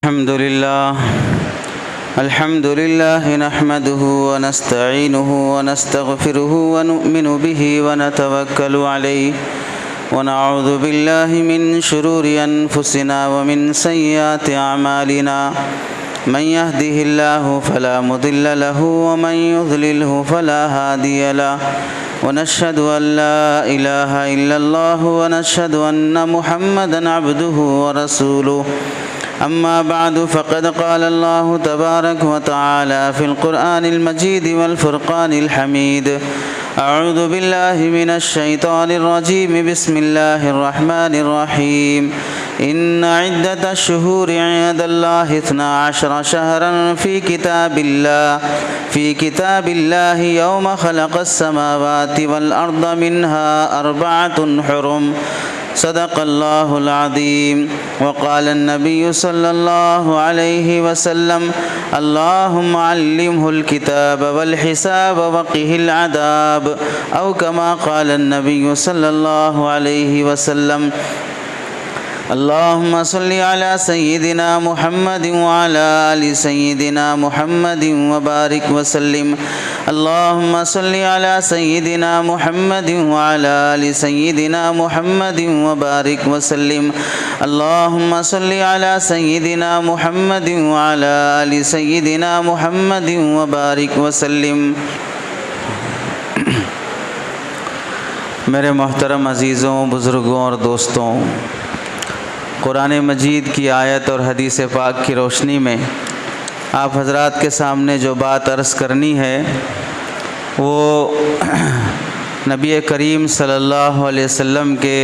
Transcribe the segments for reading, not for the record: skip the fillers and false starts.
الحمد لله نحمده ونستعينه ونستغفره ونؤمن به ونتوكل عليه ونعوذ بالله من شرور أنفسنا ومن سيئات أعمالنا من يهده الله فلا مضل له ومن يضلله فلا هادي له ونشهد أن لا إله إلا الله ونشهد أن محمدًا عبده ورسوله أما بعد فقد قال الله تبارك وتعالى في القرآن المجيد والفرقان الحميد أعوذ بالله من الشيطان الرجيم بسم الله الرحمن الرحيم إن عدة الشهور عند الله 12 شهرا في كتاب الله يوم خلق السماوات والأرض منها 4 حرم صدق الله العظيم وقال النبي صلى الله عليه وسلم اللهم علمه الكتاب والحساب وقه العذاب أو كما قال النبي صلى الله عليه وسلم اللهم صل على سيدنا محمد وعلى آل سيدنا محمد وبارك وسلم اللهم صل على سيدنا محمد وعلى آل سيدنا محمد وبارك وسلم اللهم صل على سيدنا محمد وعلى آل سيدنا محمد وبارك وسلم۔ میرے محترم عزیزوں، بزرگوں اور دوستوں، قرآن مجید کی آیت اور حدیث پاک کی روشنی میں آپ حضرات کے سامنے جو بات عرض کرنی ہے وہ نبی کریم صلی اللہ علیہ وسلم کے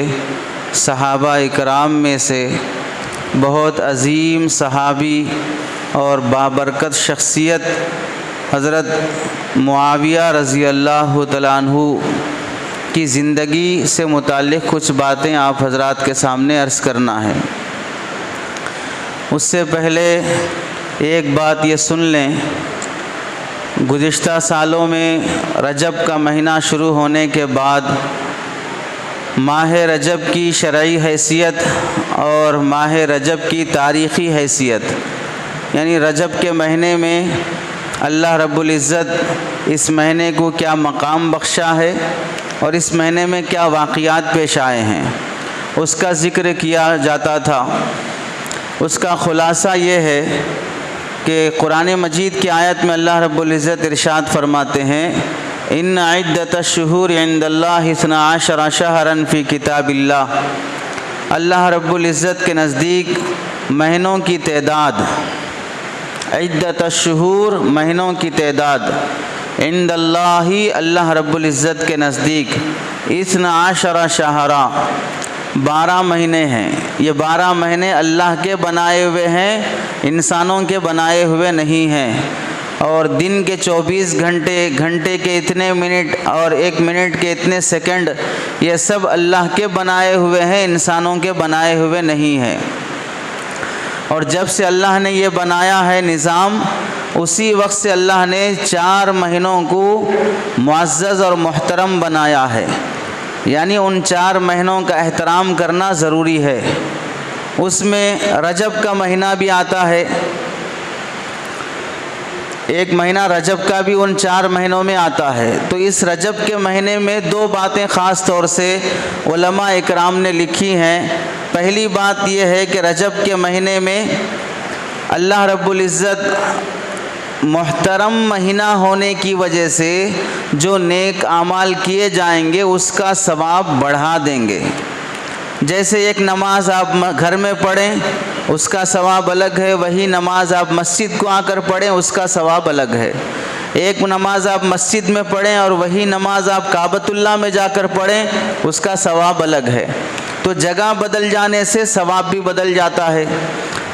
صحابہ اکرام میں سے بہت عظیم صحابی اور بابرکت شخصیت حضرت معاویہ رضی اللہ تعالیٰ عنہ کی زندگی سے متعلق کچھ باتیں آپ حضرات کے سامنے عرض کرنا ہے۔ اس سے پہلے ایک بات یہ سن لیں، گزشتہ سالوں میں رجب کا مہینہ شروع ہونے کے بعد ماہ رجب کی شرعی حیثیت اور ماہ رجب کی تاریخی حیثیت، یعنی رجب کے مہینے میں اللہ رب العزت اس مہینے کو کیا مقام بخشا ہے اور اس مہینے میں کیا واقعات پیش آئے ہیں، اس کا ذکر کیا جاتا تھا۔ اس کا خلاصہ یہ ہے کہ قرآن مجید کی آیت میں اللہ رب العزت ارشاد فرماتے ہیں ان عدت الشہور عند اللہ 12 شہرا فی کتاب اللہ۔ اللہ رب العزت کے نزدیک مہینوں کی تعداد، عدت الشہور مہینوں کی تعداد، عند اللہ اللہ رب العزت کے نزدیک 12 شہرا 12 مہینے ہیں۔ یہ 12 مہینے اللہ کے بنائے ہوئے ہیں، انسانوں کے بنائے ہوئے نہیں ہیں۔ اور دن کے 24 گھنٹے، گھنٹے کے اتنے منٹ اور 1 منٹ کے اتنے سیکنڈ، یہ سب اللہ کے بنائے ہوئے ہیں، انسانوں کے بنائے ہوئے نہیں ہیں۔ اور جب سے اللہ نے یہ بنایا ہے نظام، اسی وقت سے اللہ نے 4 مہینوں کو معزز اور محترم بنایا ہے، یعنی ان 4 مہینوں کا احترام کرنا ضروری ہے۔ اس میں رجب کا مہینہ بھی آتا ہے، ایک مہینہ رجب کا بھی ان 4 مہینوں میں آتا ہے۔ تو اس رجب کے مہینے میں 2 باتیں خاص طور سے علماء اکرام نے لکھی ہیں۔ پہلی بات یہ ہے کہ رجب کے مہینے میں اللہ رب العزت محترم مہینہ ہونے کی وجہ سے جو نیک اعمال کیے جائیں گے اس کا ثواب بڑھا دیں گے۔ جیسے ایک نماز آپ گھر میں پڑھیں اس کا ثواب الگ ہے، وہی نماز آپ مسجد کو آ کر پڑھیں اس کا ثواب الگ ہے۔ ایک نماز آپ مسجد میں پڑھیں اور وہی نماز آپ کعبۃ اللہ میں جا کر پڑھیں اس کا ثواب الگ ہے۔ تو جگہ بدل جانے سے ثواب بھی بدل جاتا ہے۔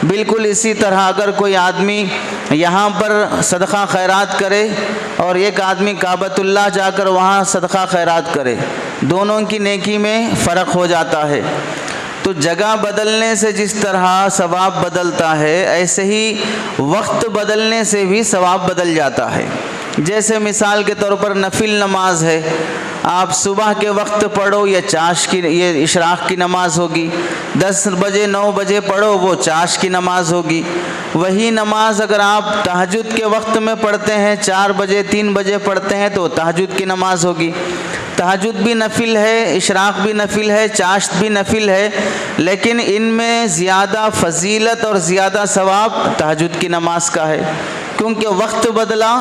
بالکل اسی طرح اگر کوئی آدمی یہاں پر صدقہ خیرات کرے اور ایک آدمی کعبۃ اللہ جا کر وہاں صدقہ خیرات کرے، دونوں کی نیکی میں فرق ہو جاتا ہے۔ تو جگہ بدلنے سے جس طرح ثواب بدلتا ہے، ایسے ہی وقت بدلنے سے بھی ثواب بدل جاتا ہے۔ جیسے مثال کے طور پر نفل نماز ہے، آپ صبح کے وقت پڑھو یہ چاش کی، یہ اشراق کی نماز ہوگی، 10 بجے 9 بجے پڑھو وہ چاش کی نماز ہوگی۔ وہی نماز اگر آپ تہجد کے وقت میں پڑھتے ہیں 4 بجے 3 بجے پڑھتے ہیں تو تہجد کی نماز ہوگی۔ تہجد بھی نفل ہے، اشراق بھی نفل ہے، چاشت بھی نفل ہے، لیکن ان میں زیادہ فضیلت اور زیادہ ثواب تہجد کی نماز کا ہے، کیونکہ وقت بدلا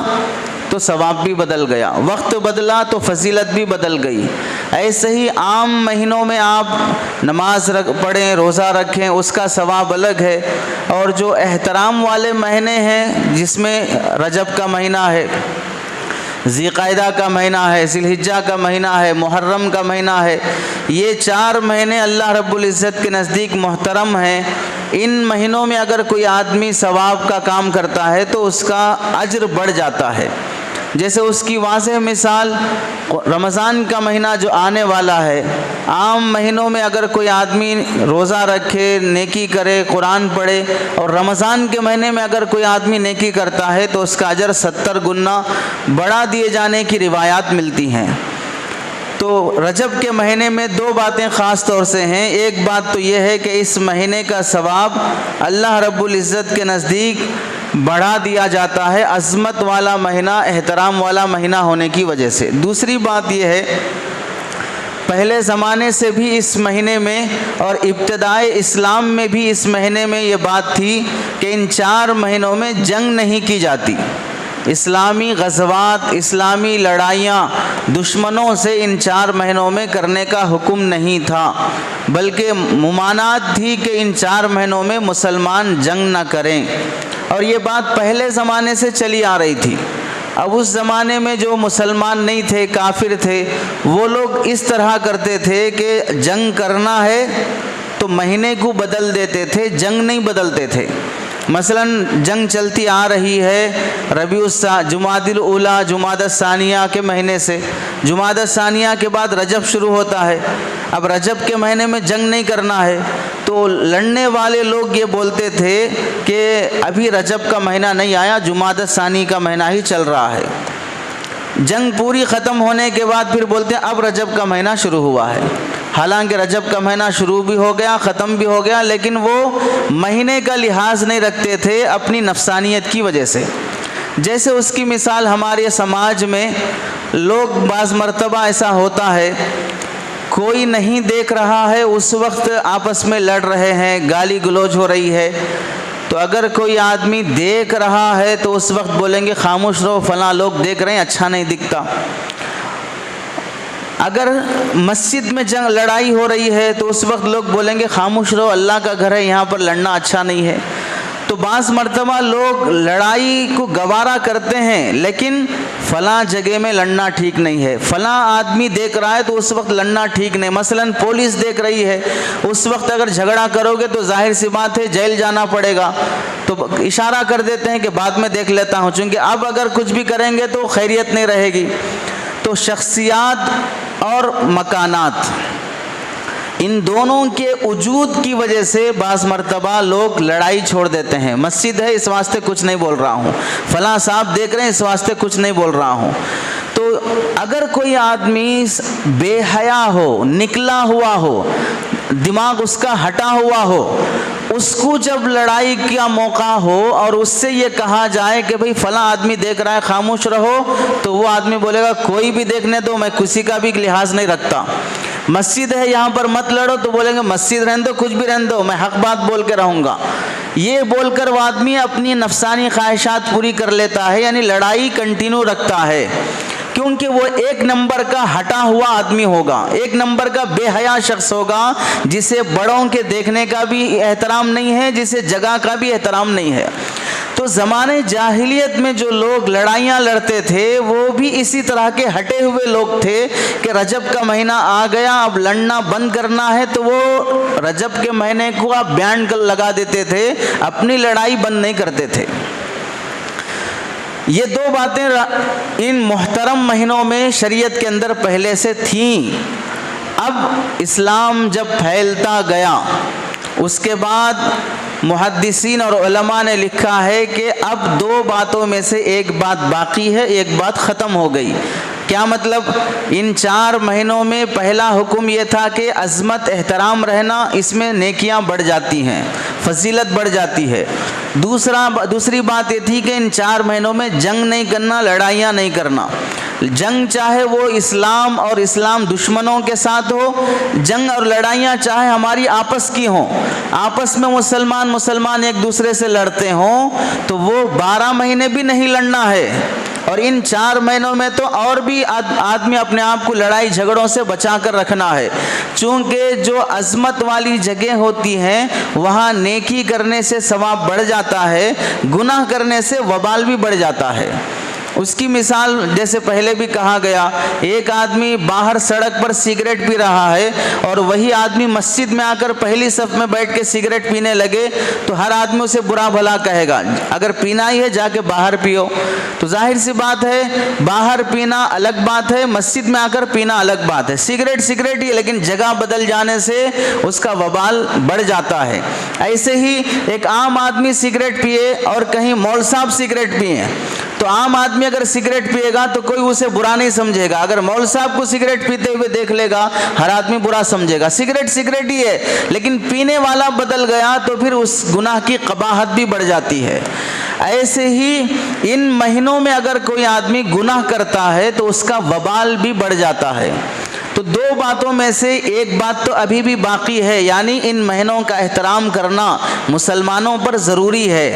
تو ثواب بھی بدل گیا، وقت بدلا تو فضیلت بھی بدل گئی۔ ایسے ہی عام مہینوں میں آپ نماز پڑھیں، روزہ رکھیں، اس کا ثواب الگ ہے، اور جو احترام والے مہینے ہیں جس میں رجب کا مہینہ ہے، ذی قعدہ کا مہینہ ہے، ذی الحجہ کا مہینہ ہے، محرم کا مہینہ ہے، یہ 4 مہینے اللہ رب العزت کے نزدیک محترم ہیں۔ ان مہینوں میں اگر کوئی آدمی ثواب کا کام کرتا ہے تو اس کا اجر بڑھ جاتا ہے۔ جیسے اس کی واضح مثال رمضان کا مہینہ جو آنے والا ہے، عام مہینوں میں اگر کوئی آدمی روزہ رکھے، نیکی کرے، قرآن پڑھے، اور رمضان کے مہینے میں اگر کوئی آدمی نیکی کرتا ہے تو اس کا اجر 70 گنا بڑھا دیے جانے کی روایات ملتی ہیں۔ تو رجب کے مہینے میں 2 باتیں خاص طور سے ہیں۔ ایک بات تو یہ ہے کہ اس مہینے کا ثواب اللہ رب العزت کے نزدیک بڑھا دیا جاتا ہے، عظمت والا مہینہ، احترام والا مہینہ ہونے کی وجہ سے۔ دوسری بات یہ ہے، پہلے زمانے سے بھی اس مہینے میں اور ابتدائے اسلام میں بھی اس مہینے میں یہ بات تھی کہ ان 4 مہینوں میں جنگ نہیں کی جاتی۔ اسلامی غزوات، اسلامی لڑائیاں دشمنوں سے ان 4 مہینوں میں کرنے کا حکم نہیں تھا، بلکہ ممانعت تھی کہ ان 4 مہینوں میں مسلمان جنگ نہ کریں، اور یہ بات پہلے زمانے سے چلی آ رہی تھی۔ اب اس زمانے میں جو مسلمان نہیں تھے، کافر تھے، وہ لوگ اس طرح کرتے تھے کہ جنگ کرنا ہے تو مہینے کو بدل دیتے تھے، جنگ نہیں بدلتے تھے۔ مثلا جنگ چلتی آ رہی ہے جمادی الاولیٰ، جمادی الثانیہ کے مہینے سے، جمادی الثانیہ کے بعد رجب شروع ہوتا ہے۔ اب رجب کے مہینے میں جنگ نہیں کرنا ہے تو لڑنے والے لوگ یہ بولتے تھے کہ ابھی رجب کا مہینہ نہیں آیا، جمادی الثانی کا مہینہ ہی چل رہا ہے۔ جنگ پوری ختم ہونے کے بعد پھر بولتے ہیں اب رجب کا مہینہ شروع ہوا ہے۔ حالانکہ رجب کا مہینہ شروع بھی ہو گیا، ختم بھی ہو گیا، لیکن وہ مہینے کا لحاظ نہیں رکھتے تھے اپنی نفسانیت کی وجہ سے۔ جیسے اس کی مثال ہمارے سماج میں لوگ بعض مرتبہ ایسا ہوتا ہے، کوئی نہیں دیکھ رہا ہے، اس وقت آپس میں لڑ رہے ہیں، گالی گلوچ ہو رہی ہے، تو اگر کوئی آدمی دیکھ رہا ہے تو اس وقت بولیں گے خاموش رہو، فلاں لوگ دیکھ رہے ہیں، اچھا نہیں دکھتا۔ اگر مسجد میں لڑائی ہو رہی ہے تو اس وقت لوگ بولیں گے خاموش رہو، اللہ کا گھر ہے، یہاں پر لڑنا اچھا نہیں ہے۔ تو بعض مرتبہ لوگ لڑائی کو گوارا کرتے ہیں، لیکن فلاں جگہ میں لڑنا ٹھیک نہیں ہے، فلاں آدمی دیکھ رہا ہے تو اس وقت لڑنا ٹھیک نہیں۔ مثلا پولیس دیکھ رہی ہے، اس وقت اگر جھگڑا کرو گے تو ظاہر سی بات ہے جیل جانا پڑے گا، تو اشارہ کر دیتے ہیں کہ بعد میں دیکھ لیتا ہوں، چونکہ اب اگر کچھ بھی کریں گے تو خیریت نہیں رہے گی۔ تو شخصیات اور مکانات، ان دونوں کے وجود کی وجہ سے بعض مرتبہ لوگ لڑائی چھوڑ دیتے ہیں۔ مسجد ہے اس واسطے کچھ نہیں بول رہا ہوں، فلاں صاحب دیکھ رہے ہیں اس واسطے کچھ نہیں بول رہا ہوں۔ تو اگر کوئی آدمی بے حیا ہو، نکلا ہوا ہو، دماغ اس کا ہٹا ہوا ہو، اس کو جب لڑائی کا موقع ہو اور اس سے یہ کہا جائے کہ بھئی فلاں آدمی دیکھ رہا ہے خاموش رہو، تو وہ آدمی بولے گا کوئی بھی دیکھنے دو، میں کسی کا بھی لحاظ نہیں رکھتا۔ مسجد ہے یہاں پر مت لڑو، تو بولیں گے مسجد رہنے دو، کچھ بھی رہنے دو، میں حق بات بول کے رہوں گا۔ یہ بول کر وہ آدمی اپنی نفسانی خواہشات پوری کر لیتا ہے، یعنی لڑائی کنٹینیو رکھتا ہے، کیونکہ وہ 1 نمبر کا ہٹا ہوا آدمی ہوگا، 1 نمبر کا بے حیا شخص ہوگا، جسے بڑوں کے دیکھنے کا بھی احترام نہیں ہے، جسے جگہ کا بھی احترام نہیں ہے۔ تو زمانے جاہلیت میں جو لوگ لڑائیاں لڑتے تھے وہ بھی اسی طرح کے ہٹے ہوئے لوگ تھے کہ رجب کا مہینہ آ گیا، اب لڑنا بند کرنا ہے، تو وہ رجب کے مہینے کو آپ بیان لگا دیتے تھے، اپنی لڑائی بند نہیں کرتے تھے۔ یہ 2 باتیں ان محترم مہینوں میں شریعت کے اندر پہلے سے تھیں۔ اب اسلام جب پھیلتا گیا، اس کے بعد محدثین اور علماء نے لکھا ہے کہ اب 2 باتوں میں سے ایک بات باقی ہے، ایک بات ختم ہو گئی۔ کیا مطلب؟ ان 4 مہینوں میں پہلا حکم یہ تھا کہ عظمت احترام رہنا، اس میں نیکیاں بڑھ جاتی ہیں، فضیلت بڑھ جاتی ہے۔ دوسری بات یہ تھی کہ ان 4 مہینوں میں جنگ نہیں کرنا، لڑائیاں نہیں کرنا۔ جنگ چاہے وہ اسلام اور اسلام دشمنوں کے ساتھ ہو، جنگ اور لڑائیاں چاہے ہماری آپس کی ہوں، آپس میں مسلمان ایک دوسرے سے لڑتے ہوں، تو وہ 12 مہینے بھی نہیں لڑنا ہے۔ اور ان 4 مہینوں میں تو اور بھی آدمی اپنے آپ کو لڑائی جھگڑوں سے بچا کر رکھنا ہے، چونکہ جو عظمت والی جگہ ہوتی ہیں وہاں نیکی کرنے سے ثواب بڑھ جاتا ہے، گناہ کرنے سے وبال بھی بڑھ جاتا ہے۔ اس کی مثال جیسے پہلے بھی کہا گیا، ایک آدمی باہر سڑک پر سگریٹ پی رہا ہے اور وہی آدمی مسجد میں آ کر پہلی صف میں بیٹھ کے سگریٹ پینے لگے تو ہر آدمی اسے برا بھلا کہے گا، اگر پینا ہی ہے جا کے باہر پیو۔ تو ظاہر سی بات ہے، باہر پینا الگ بات ہے، مسجد میں آ کر پینا الگ بات ہے۔ سگریٹ ہی، لیکن جگہ بدل جانے سے اس کا وبال بڑھ جاتا ہے۔ ایسے ہی ایک عام آدمی سگریٹ پیے اور کہیں مول صاحب سگریٹ پیے تو عام آدمی اگر سگریٹ پیے گا تو کوئی اسے برا نہیں سمجھے گا، اگر مول صاحب کو سگریٹ پیتے ہوئے دیکھ لے گا ہر آدمی برا سمجھے گا۔ سگریٹ ہی ہے، لیکن پینے والا بدل گیا تو پھر اس گناہ کی قباحت بھی بڑھ جاتی ہے۔ ایسے ہی ان مہینوں میں اگر کوئی آدمی گناہ کرتا ہے تو اس کا وبال بھی بڑھ جاتا ہے۔ تو 2 باتوں میں سے ایک بات تو ابھی بھی باقی ہے، یعنی ان مہینوں کا احترام کرنا مسلمانوں پر ضروری ہے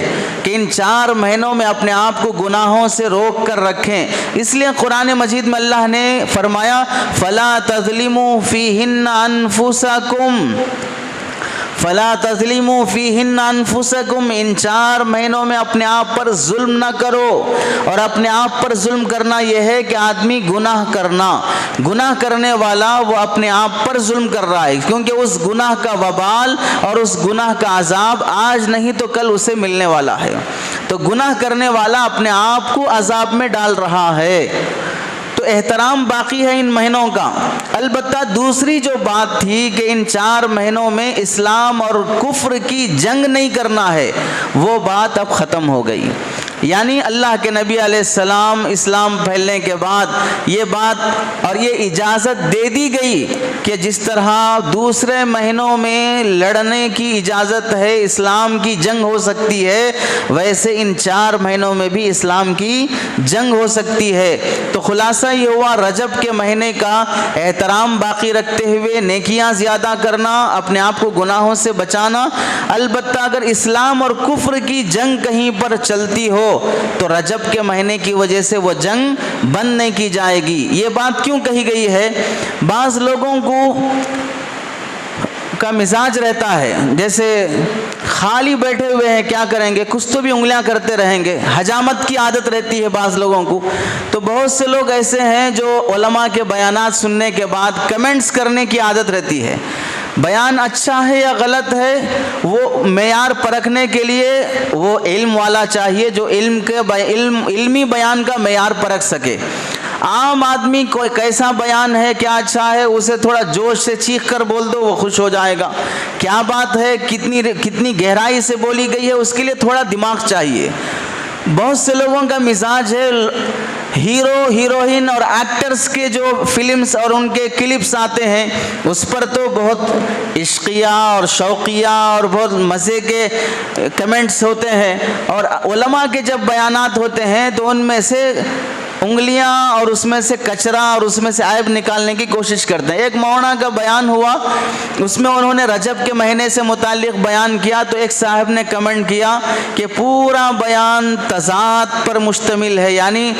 کہ ان 4 مہینوں میں اپنے آپ کو گناہوں سے روک کر رکھیں۔ اس لیے قرآن مجید میں اللہ نے فرمایا فَلَا تَظْلِمُوا فِيهِنَّ أَنفُسَكُمْ فَلَا تَظْلِمُوا فِيهِنَّ أَنفُسَكُمْ، ان 4 مہینوں میں اپنے آپ پر ظلم نہ کرو۔ اور اپنے آپ پر ظلم کرنا یہ ہے کہ آدمی گناہ کرنے والا وہ اپنے آپ پر ظلم کر رہا ہے، کیونکہ اس گناہ کا وبال اور اس گناہ کا عذاب آج نہیں تو کل اسے ملنے والا ہے۔ تو گناہ کرنے والا اپنے آپ کو عذاب میں ڈال رہا ہے۔ تو احترام باقی ہے ان مہینوں کا۔ البتہ دوسری جو بات تھی کہ ان 4 مہینوں میں اسلام اور کفر کی جنگ نہیں کرنا ہے، وہ بات اب ختم ہو گئی۔ یعنی اللہ کے نبی علیہ السلام اسلام پھیلنے کے بعد یہ بات اور یہ اجازت دے دی گئی کہ جس طرح دوسرے مہینوں میں لڑنے کی اجازت ہے، اسلام کی جنگ ہو سکتی ہے، ویسے ان 4 مہینوں میں بھی اسلام کی جنگ ہو سکتی ہے۔ تو خلاصہ یہ ہوا، رجب کے مہینے کا احترام باقی رکھتے ہوئے نیکیاں زیادہ کرنا، اپنے آپ کو گناہوں سے بچانا۔ البتہ اگر اسلام اور کفر کی جنگ کہیں پر چلتی ہو تو رجب کے مہینے کی وجہ سے وہ جنگ بند نہیں کی جائے گی۔ یہ بات کیوں کہی گئی ہے؟ بعض لوگوں کا مزاج رہتا ہے جیسے خالی بیٹھے ہوئے ہیں، کیا کریں گے، کچھ تو بھی انگلیاں کرتے رہیں گے، حجامت کی عادت رہتی ہے بعض لوگوں کو۔ تو بہت سے لوگ ایسے ہیں جو علماء کے بیانات سننے کے بعد کمنٹس کرنے کی عادت رہتی ہے۔ بیان اچھا ہے یا غلط ہے وہ معیار پرکھنے کے لیے وہ علم والا چاہیے جو علمی بیان کا معیار پرکھ سکے۔ عام آدمی کوئی کیسا بیان ہے، کیا اچھا ہے، اسے تھوڑا جوش سے چیخ کر بول دو وہ خوش ہو جائے گا۔ کیا بات ہے، کتنی گہرائی سے بولی گئی ہے، اس کے لیے تھوڑا دماغ چاہیے۔ بہت سے لوگوں کا مزاج ہے، ہیرو ہیروئن اور ایکٹرز کے جو فلمز اور ان کے کلپس آتے ہیں اس پر تو بہت عشقیہ اور شوقیہ اور بہت مزے کے کمنٹس ہوتے ہیں، اور علماء کے جب بیانات ہوتے ہیں تو ان میں سے انگلیاں اور اس میں سے کچرا اور اس میں سے عیب نکالنے کی کوشش کرتے ہیں۔ ایک مولانا کا بیان ہوا، اس میں انہوں نے رجب کے مہینے سے متعلق بیان کیا تو ایک صاحب نے کمنٹ کیا کہ پورا بیان تضاد پر مشتمل ہے، یعنی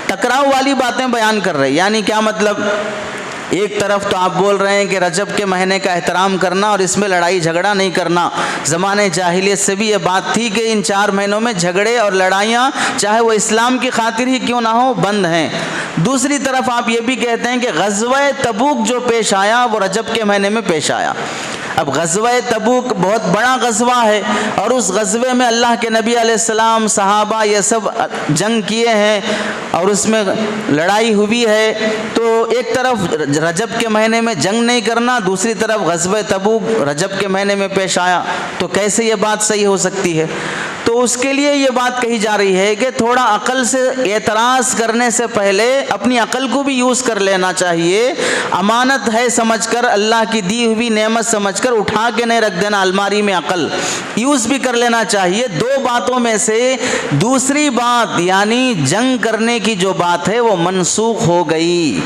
ٹکراؤ والی باتیں بیان کر رہے ہیں۔ یعنی کیا مطلب، ایک طرف تو آپ بول رہے ہیں کہ رجب کے مہینے کا احترام کرنا اور اس میں لڑائی جھگڑا نہیں کرنا، زمانے جاہلیت سے بھی یہ بات تھی کہ ان 4 مہینوں میں جھگڑے اور لڑائیاں چاہے وہ اسلام کی خاطر ہی کیوں نہ ہو بند ہیں۔ دوسری طرف آپ یہ بھی کہتے ہیں کہ غزوہ تبوک جو پیش آیا وہ رجب کے مہینے میں پیش آیا۔ اب غزوہ تبوک بہت بڑا غزوہ ہے اور اس غزوے میں اللہ کے نبی علیہ السلام، صحابہ یہ سب جنگ کیے ہیں اور اس میں لڑائی ہوئی ہے۔ تو ایک طرف رجب کے مہینے میں جنگ نہیں کرنا، دوسری طرف غزوہ تبوک رجب کے مہینے میں پیش آیا، تو کیسے یہ بات صحیح ہو سکتی ہے؟ تو تو اس کے لیے یہ بات کہی جا رہی ہے کہ تھوڑا عقل سے اعتراض کرنے سے پہلے اپنی عقل کو بھی یوز کر لینا چاہیے. امانت ہے سمجھ کر, اللہ کی دی ہوئی نعمت سمجھ کر اٹھا کے نہیں رکھ دینا الماری میں, عقل یوز بھی کر لینا چاہیے. دو باتوں میں سے دوسری بات یعنی جنگ کرنے کی جو بات ہے وہ منسوخ ہو گئی.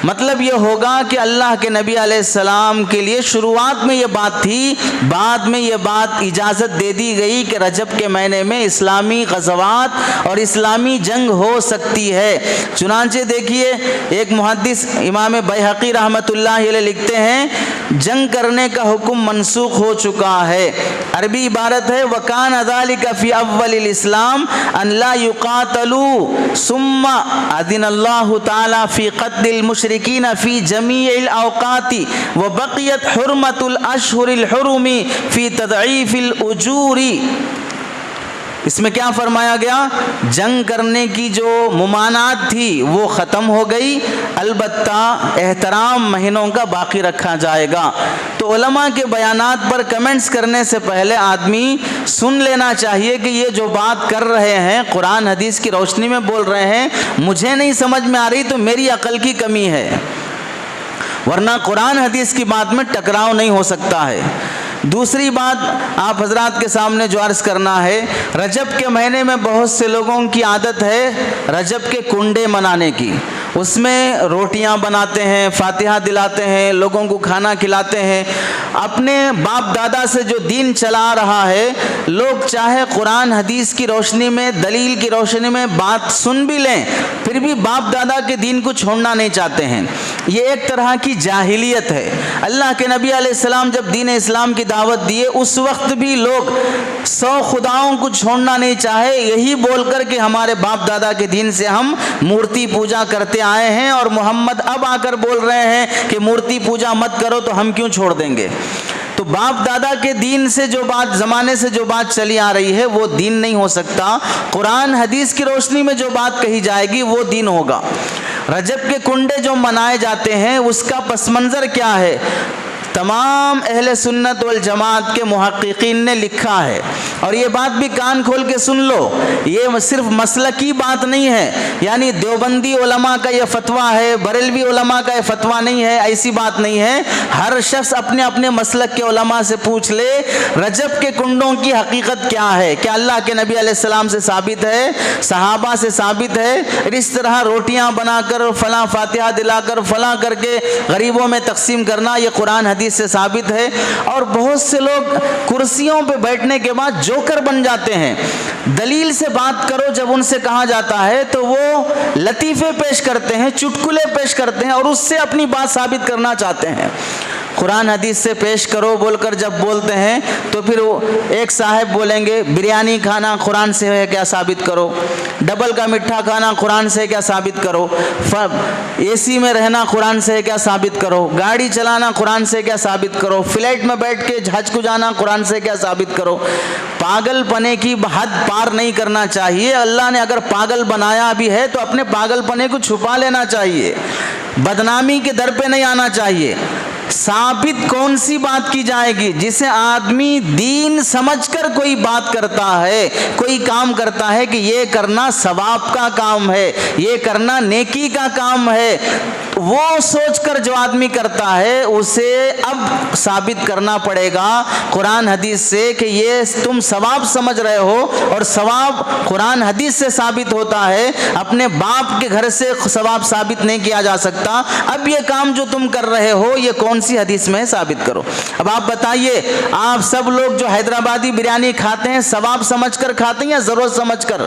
مطلب یہ ہوگا کہ اللہ کے نبی علیہ السلام کے لیے شروعات میں یہ بات تھی, بعد میں یہ بات اجازت دے دی گئی کہ رجب کے مہینے میں اسلامی غزوات اور اسلامی جنگ ہو سکتی ہے. چنانچہ دیکھیے ایک محدث امام بیہقی رحمۃ اللہ علیہ لکھتے ہیں جنگ کرنے کا حکم منسوخ ہو چکا ہے. عربی عبارت ہے وَكَانَ ذَلِكَ فِي أَوَّلِ الْإِسْلَامِ أَنْ لَا يُقَاتَلُوا ثُمَّ أَذِنَ اللَّهُ تَعَالَى فِي قَتْلِ الْمُشْرِكِينَ فِي جَمِيعِ الْأَوْقَاتِ وَبَقِيَتْ حُرْمَةُ الْأَشْهُرِ الْحُرُمِ فِي تَضْعِيفِ الْأُجُورِ. اس میں کیا فرمایا گیا؟ جنگ کرنے کی جو ممانعت تھی وہ ختم ہو گئی, البتہ احترام مہینوں کا باقی رکھا جائے گا. تو علماء کے بیانات پر کمنٹس کرنے سے پہلے آدمی سن لینا چاہیے کہ یہ جو بات کر رہے ہیں قرآن حدیث کی روشنی میں بول رہے ہیں, مجھے نہیں سمجھ میں آ رہی تو میری عقل کی کمی ہے, ورنہ قرآن حدیث کی بات میں ٹکراؤ نہیں ہو سکتا ہے. دوسری بات آپ حضرات کے سامنے جو عرض کرنا ہے, رجب کے مہینے میں بہت سے لوگوں کی عادت ہے رجب کے کنڈے منانے کی. اس میں روٹیاں بناتے ہیں, فاتحہ دلاتے ہیں, لوگوں کو کھانا کھلاتے ہیں. اپنے باپ دادا سے جو دین چلا رہا ہے, لوگ چاہے قرآن حدیث کی روشنی میں, دلیل کی روشنی میں بات سن بھی لیں, پھر بھی باپ دادا کے دین کو چھوڑنا نہیں چاہتے ہیں. یہ ایک طرح کی جاہلیت ہے. اللہ کے نبی علیہ السلام جب دین اسلام کی دعوت دیے اس وقت بھی لوگ 100 خداؤں کو چھوڑنا نہیں چاہے, یہی بول کر کہ ہمارے باپ دادا کے دین سے ہم مورتی پوجا کرتے آئے ہیں اور محمد اب آ کر بول رہے ہیں کہ مورتی پوجا مت کرو تو ہم کیوں چھوڑ دیں گے. تو باپ دادا کے دین سے جو بات, زمانے سے جو بات چلی آ رہی ہے وہ دین نہیں ہو سکتا. قرآن حدیث کی روشنی میں جو بات کہی جائے گی وہ دین ہوگا. رجب کے کنڈے جو منائے جاتے ہیں اس کا پس منظر کیا ہے؟ تمام اہل سنت والجماعت کے محققین نے لکھا ہے, اور یہ بات بھی کان کھول کے سن لو, یہ صرف مسلکی بات نہیں ہے, یعنی دیوبندی علماء کا یہ فتویٰ ہے, بریلوی علماء کا یہ فتویٰ نہیں ہے, ایسی بات نہیں ہے. ہر شخص اپنے اپنے مسلک کے علماء سے پوچھ لے رجب کے کنڈوں کی حقیقت کیا ہے. کیا اللہ کے نبی علیہ السلام سے ثابت ہے, صحابہ سے ثابت ہے؟ اس طرح روٹیاں بنا کر, فلاں فاتحہ دلا کر, فلاں کر کے غریبوں میں تقسیم کرنا, یہ قرآن حدیث سے ثابت ہے. اور بہت سے لوگ کرسیوں پہ بیٹھنے کے بعد جوکر بن جاتے ہیں. دلیل سے بات کرو جب ان سے کہا جاتا ہے تو وہ لطیفے پیش کرتے ہیں, چٹکلے پیش کرتے ہیں اور اس سے اپنی بات ثابت کرنا چاہتے ہیں. قرآن حدیث سے پیش کرو بول کر جب بولتے ہیں تو پھر وہ ایک صاحب بولیں گے بریانی کھانا قرآن سے ہے کیا ثابت کرو, ڈبل کا میٹھا کھانا قرآن سے کیا ثابت کرو, اے سی میں رہنا قرآن سے کیا ثابت کرو, گاڑی چلانا قرآن سے کیا ثابت کرو, فلائٹ میں بیٹھ کے حج کو جانا قرآن سے کیا ثابت کرو. پاگل پنے کی حد پار نہیں کرنا چاہیے. اللہ نے اگر پاگل بنایا بھی ہے تو اپنے پاگل پنے کو چھپا لینا چاہیے, بدنامی کے در پہ نہیں آنا چاہیے. ثابت کون سی بات کی جائے گی؟ جسے آدمی دین سمجھ کر کوئی بات کرتا ہے, کوئی کام کرتا ہے کہ یہ کرنا ثواب کا کام ہے, یہ کرنا نیکی کا کام ہے, وہ سوچ کر جو آدمی کرتا ہے اسے اب ثابت کرنا پڑے گا قرآن حدیث سے کہ یہ تم ثواب سمجھ رہے ہو, اور ثواب قرآن حدیث سے ثابت ہوتا ہے, اپنے باپ کے گھر سے ثواب ثابت نہیں کیا جا سکتا. اب یہ کام جو تم کر رہے ہو یہ کون سی حدیث میں ثابت کرو. اب آپ بتائیے, آپ سب لوگ جو حیدرآبادی بریانی کھاتے ہیں ثواب سمجھ کر کھاتے ہیں یا ضرورت سمجھ کر؟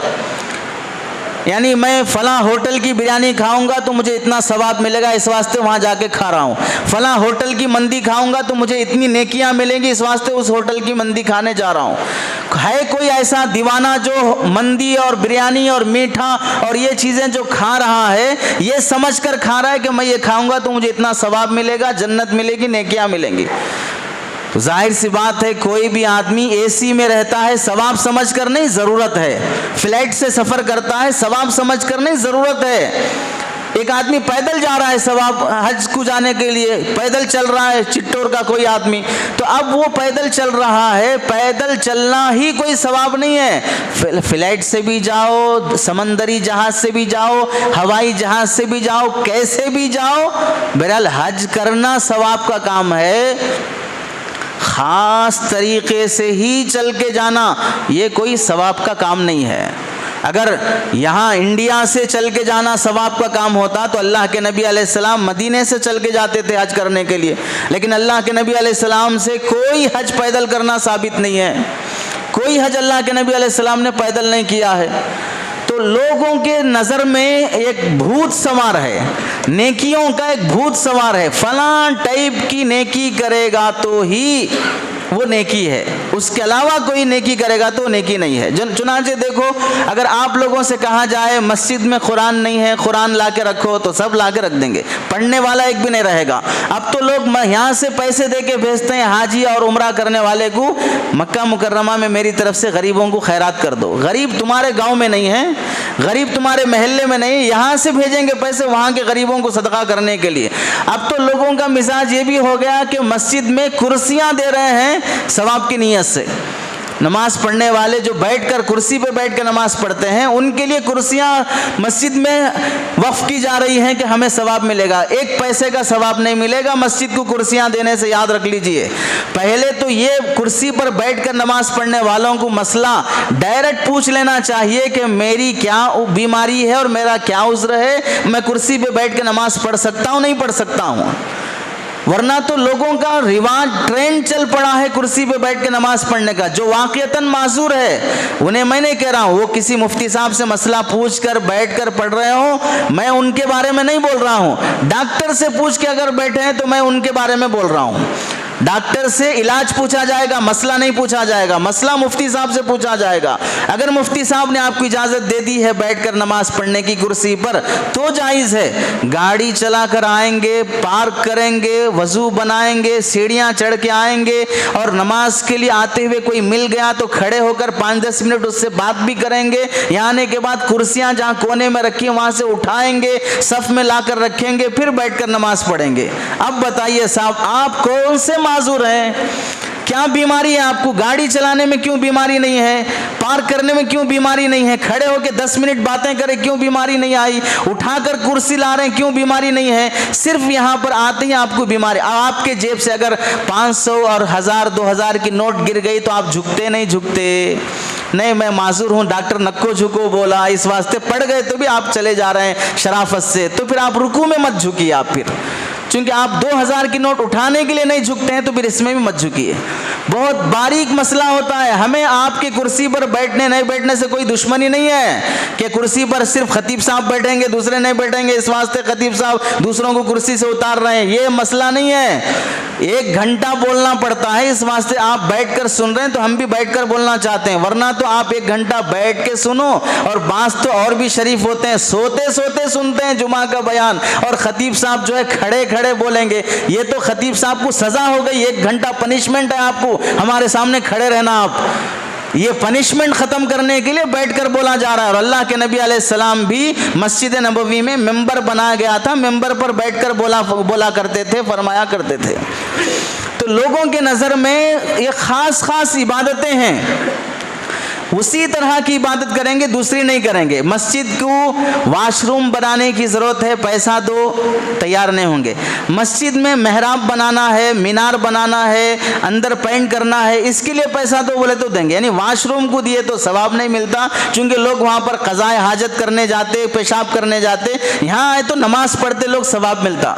یعنی میں فلاں ہوٹل کی بریانی کھاؤں گا تو مجھے اتنا ثواب ملے گا اس واسطے وہاں جا کے کھا رہا ہوں, فلاں ہوٹل کی مندی کھاؤں گا تو مجھے اتنی نیکیاں ملیں گی اس واسطے اس ہوٹل کی مندی کھانے جا رہا ہوں. ہے کوئی ایسا دیوانہ جو مندی اور بریانی اور میٹھا اور یہ چیزیں جو کھا رہا ہے یہ سمجھ کر کھا رہا ہے کہ میں یہ کھاؤں گا تو مجھے اتنا ثواب ملے گا, جنت ملے گی, نیکیاں ملیں گی؟ تو ظاہر سی بات ہے کوئی بھی آدمی اے سی میں رہتا ہے ثواب سمجھ کر نہیں, ضرورت ہے. فلائٹ سے سفر کرتا ہے ثواب سمجھ کر نہیں, ضرورت ہے. ایک آدمی پیدل جا رہا ہے ثواب حج کو جانے کے لیے، پیدل چل رہا ہے چٹور کا کوئی آدمی، تو اب وہ پیدل چل رہا ہے، پیدل چلنا ہی کوئی ثواب نہیں ہے، فلائٹ سے بھی جاؤ، سمندری جہاز سے بھی جاؤ، ہوائی جہاز سے بھی جاؤ، کیسے بھی جاؤ، بہرحال حج کرنا ثواب کا کام ہے، خاص طریقے سے ہی چل کے جانا یہ کوئی ثواب کا کام نہیں ہے۔ اگر یہاں انڈیا سے چل کے جانا ثواب کا کام ہوتا تو اللہ کے نبی علیہ السلام مدینے سے چل کے جاتے تھے حج کرنے کے لیے، لیکن اللہ کے نبی علیہ السلام سے کوئی حج پیدل کرنا ثابت نہیں ہے، کوئی حج اللہ کے نبی علیہ السلام نے پیدل نہیں کیا ہے۔ تو لوگوں کے نظر میں ایک بھوت سوار ہے، نیکیوں کا ایک بھوت سوار ہے، فلاں ٹائپ کی نیکی کرے گا تو ہی وہ نیکی ہے، اس کے علاوہ کوئی نیکی کرے گا تو نیکی نہیں ہے۔ چنانچہ دیکھو، اگر آپ لوگوں سے کہا جائے مسجد میں قرآن نہیں ہے، قرآن لا کے رکھو، تو سب لا کے رکھ دیں گے، پڑھنے والا ایک بھی نہیں رہے گا۔ اب تو لوگ یہاں سے پیسے دے کے بھیجتے ہیں حاجی اور عمرہ کرنے والے کو، مکہ مکرمہ میں میری طرف سے غریبوں کو خیرات کر دو۔ غریب تمہارے گاؤں میں نہیں ہے، غریب تمہارے محلے میں نہیں، یہاں سے بھیجیں گے پیسے وہاں کے غریبوں کو صدقہ کرنے کے لیے۔ اب تو لوگوں کا مزاج یہ بھی ہو گیا کہ مسجد میں کرسیاں دے رہے ہیں ثواب کی نیت سے، نماز پڑھنے والے جو بیٹھ کر کرسی پہ بیٹھ کے نماز پڑھتے ہیں ان کے لیے کرسیاں مسجد میں وقف کی جا رہی ہیں کہ ہمیں ثواب ملے گا، ایک پیسے کا ثواب نہیں ملے گا مسجد کو کرسیاں دینے سے، یاد رکھ لیجئے۔ پہلے تو یہ کرسی پر بیٹھ کر نماز پڑھنے والوں کو مسئلہ ڈائریکٹ پوچھ لینا چاہیے کہ میری کیا بیماری ہے اور میرا کیا عذر ہے، میں کرسی پہ بیٹھ کے نماز پڑھ سکتا ہوں نہیں پڑھ سکتا ہوں، ورنہ تو لوگوں کا رواج ٹرینڈ چل پڑا ہے کرسی پہ بیٹھ کے نماز پڑھنے کا۔ جو واقعتاً معذور ہے انہیں میں نہیں کہہ رہا ہوں، وہ کسی مفتی صاحب سے مسئلہ پوچھ کر بیٹھ کر پڑھ رہے ہوں، میں ان کے بارے میں نہیں بول رہا ہوں، ڈاکٹر سے پوچھ کے اگر بیٹھے ہیں تو میں ان کے بارے میں بول رہا ہوں۔ ڈاکٹر سے علاج پوچھا جائے گا، مسئلہ نہیں پوچھا جائے گا، مسئلہ مفتی صاحب سے پوچھا جائے گا۔ اگر مفتی صاحب نے آپ کو اجازت دے دی ہے بیٹھ کر نماز پڑھنے کی کرسی پر تو جائز ہے۔ گاڑی چلا کر آئیں گے، پارک کریں گے، وضو بنائیں گے، سیڑھیاں چڑھ کے آئیں گے، اور نماز کے لیے آتے ہوئے کوئی مل گیا تو کھڑے ہو کر 5-10 منٹ اس سے بات بھی کریں گے، یہاں آنے کے بعد کرسیاں جہاں کونے میں رکھی ہیں وہاں سے اٹھائیں گے، صف میں لا کر رکھیں گے، پھر بیٹھ کر نماز پڑھیں گے۔ اب بتائیے صاحب آپ کون سے معذور ہیں؟ کیا بیماری ہے آپ کو؟ گاڑی چلانے میں کیوں بیماری نہیں ہے؟ پارک کرنے میں کیوں بیماری نہیں ہے؟ کھڑے ہو کے 10 منٹ باتیں کرے کیوں بیماری نہیں آئی؟ اٹھا کر کرسی لا رہے ہیں کیوں بیماری نہیں ہے؟ صرف یہاں پر آتے ہی آپ کو بیماری۔ آپ کے جیب سے اگر 500 اور 1000-2000 کی نوٹ گر گئی تو آپ جھکتے نہیں جھکتے؟ نہیں میں معذور ہوں، ڈاکٹر نکو جھکو بولا اس واسطے پڑ گئے تو بھی آپ چلے جا رہے ہیں شرافت سے، تو پھر آپ رکوع میں مت جھکیے، آپ پھر چونکہ آپ 2000 کی نوٹ اٹھانے کے لیے نہیں جھکتے ہیں تو پھر اس میں بھی مت جھکیے۔ بہت باریک مسئلہ ہوتا ہے، ہمیں آپ کی کرسی پر بیٹھنے نہیں بیٹھنے سے کوئی دشمنی نہیں ہے کہ کرسی پر صرف خطیب صاحب بیٹھیں گے دوسرے نہیں بیٹھیں گے اس واسطے خطیب صاحب دوسروں کو کرسی سے اتار رہے ہیں، یہ مسئلہ نہیں ہے۔ 1 گھنٹہ بولنا پڑتا ہے اس واسطے آپ بیٹھ کر سن رہے ہیں تو ہم بھی بیٹھ کر بولنا چاہتے ہیں، ورنہ تو آپ 1 گھنٹہ بیٹھ کے سنو، اور بعض تو اور بھی شریف ہوتے ہیں سوتے سوتے سنتے ہیں جمعہ کا بیان، اور خطیب صاحب جو ہے کھڑے کھڑے بولیں گے۔ یہ تو خطیب صاحب کو سزا ہو گئی، 1 گھنٹہ پنشمنٹ ہے آپ کو ہمارے سامنے کھڑے رہنا۔ آپ یہ پنشمنٹ ختم کرنے کے لیے بیٹھ کر بولا جا رہا ہے۔ اور اللہ کے نبی علیہ السلام بھی مسجد نبوی میں ممبر بنایا گیا تھا، ممبر پر بیٹھ کر بولا کرتے تھے، فرمایا کرتے تھے۔ تو لوگوں کے نظر میں یہ خاص خاص عبادتیں ہیں، اسی طرح کی عبادت کریں گے، دوسری نہیں کریں گے۔ مسجد کو واش روم بنانے کی ضرورت ہے، پیسہ دو، تیار نہیں ہوں گے۔ مسجد میں محراب بنانا ہے، مینار بنانا ہے، اندر پینٹ کرنا ہے، اس کے لیے پیسہ دو بولے تو دیں گے، یعنی واش روم کو دیے تو ثواب نہیں ملتا، چونکہ لوگ وہاں پر قضائے حاجت کرنے جاتے، پیشاب کرنے جاتے، یہاں آئے تو نماز پڑھتے لوگ ثواب ملتا۔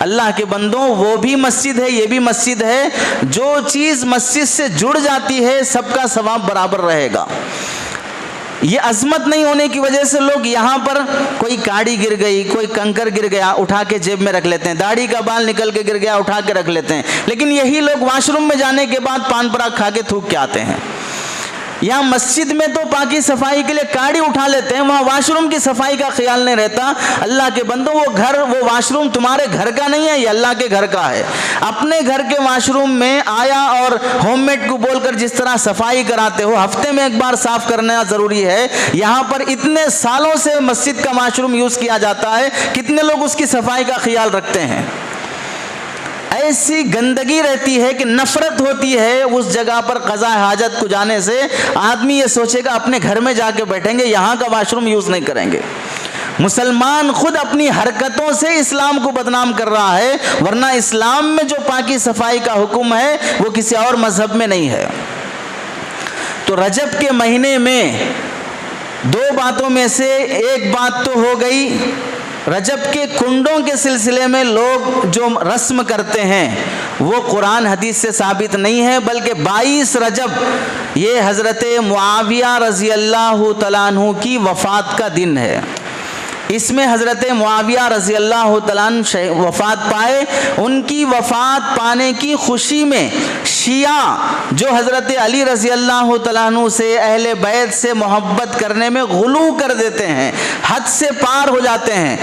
اللہ کے بندوں وہ بھی مسجد ہے، یہ بھی مسجد ہے، جو چیز مسجد سے جڑ جاتی ہے سب کا ثواب برابر رہے گا۔ یہ عظمت نہیں ہونے کی وجہ سے لوگ یہاں پر کوئی کاڑی گر گئی، کوئی کنکر گر گیا اٹھا کے جیب میں رکھ لیتے ہیں، داڑھی کا بال نکل کے گر گیا اٹھا کے رکھ لیتے ہیں، لیکن یہی لوگ واش روم میں جانے کے بعد پان پراگ کھا کے تھوک کے آتے ہیں۔ یہاں مسجد میں تو پاکی صفائی کے لیے گاڑی اٹھا لیتے ہیں، وہاں واش روم کی صفائی کا خیال نہیں رہتا۔ اللہ کے بندوں، وہ واش روم تمہارے گھر کا نہیں ہے، یہ اللہ کے گھر کا ہے۔ اپنے گھر کے واش روم میں آیا اور ہوم میڈ کو بول کر جس طرح صفائی کراتے ہو، ہفتے میں ایک بار صاف کرنا ضروری ہے۔ یہاں پر اتنے سالوں سے مسجد کا واش روم یوز کیا جاتا ہے، کتنے لوگ اس کی صفائی کا خیال رکھتے ہیں؟ ایسی گندگی رہتی ہے کہ نفرت ہوتی ہے اس جگہ پر قضاء حاجت کو جانے سے۔ آدمی یہ سوچے گا اپنے گھر میں جا کے بیٹھیں گے، یہاں کا واش روم یوز نہیں کریں گے۔ مسلمان خود اپنی حرکتوں سے اسلام کو بدنام کر رہا ہے، ورنہ اسلام میں جو پاکی صفائی کا حکم ہے وہ کسی اور مذہب میں نہیں ہے۔ تو رجب کے مہینے میں دو باتوں میں سے ایک بات تو ہو گئی، رجب کے کنڈوں کے سلسلے میں لوگ جو رسم کرتے ہیں وہ قرآن حدیث سے ثابت نہیں ہے، بلکہ 22 رجب یہ حضرت معاویہ رضی اللہ تعالیٰ عنہ کی وفات کا دن ہے۔ اس میں حضرت معاویہ رضی اللہ تعالیٰ عنہ وفات پائے۔ ان کی وفات پانے کی خوشی میں شیعہ جو حضرت علی رضی اللہ تعالیٰ عنہ سے، اہل بیت سے محبت کرنے میں غلو کر دیتے ہیں، حد سے پار ہو جاتے ہیں۔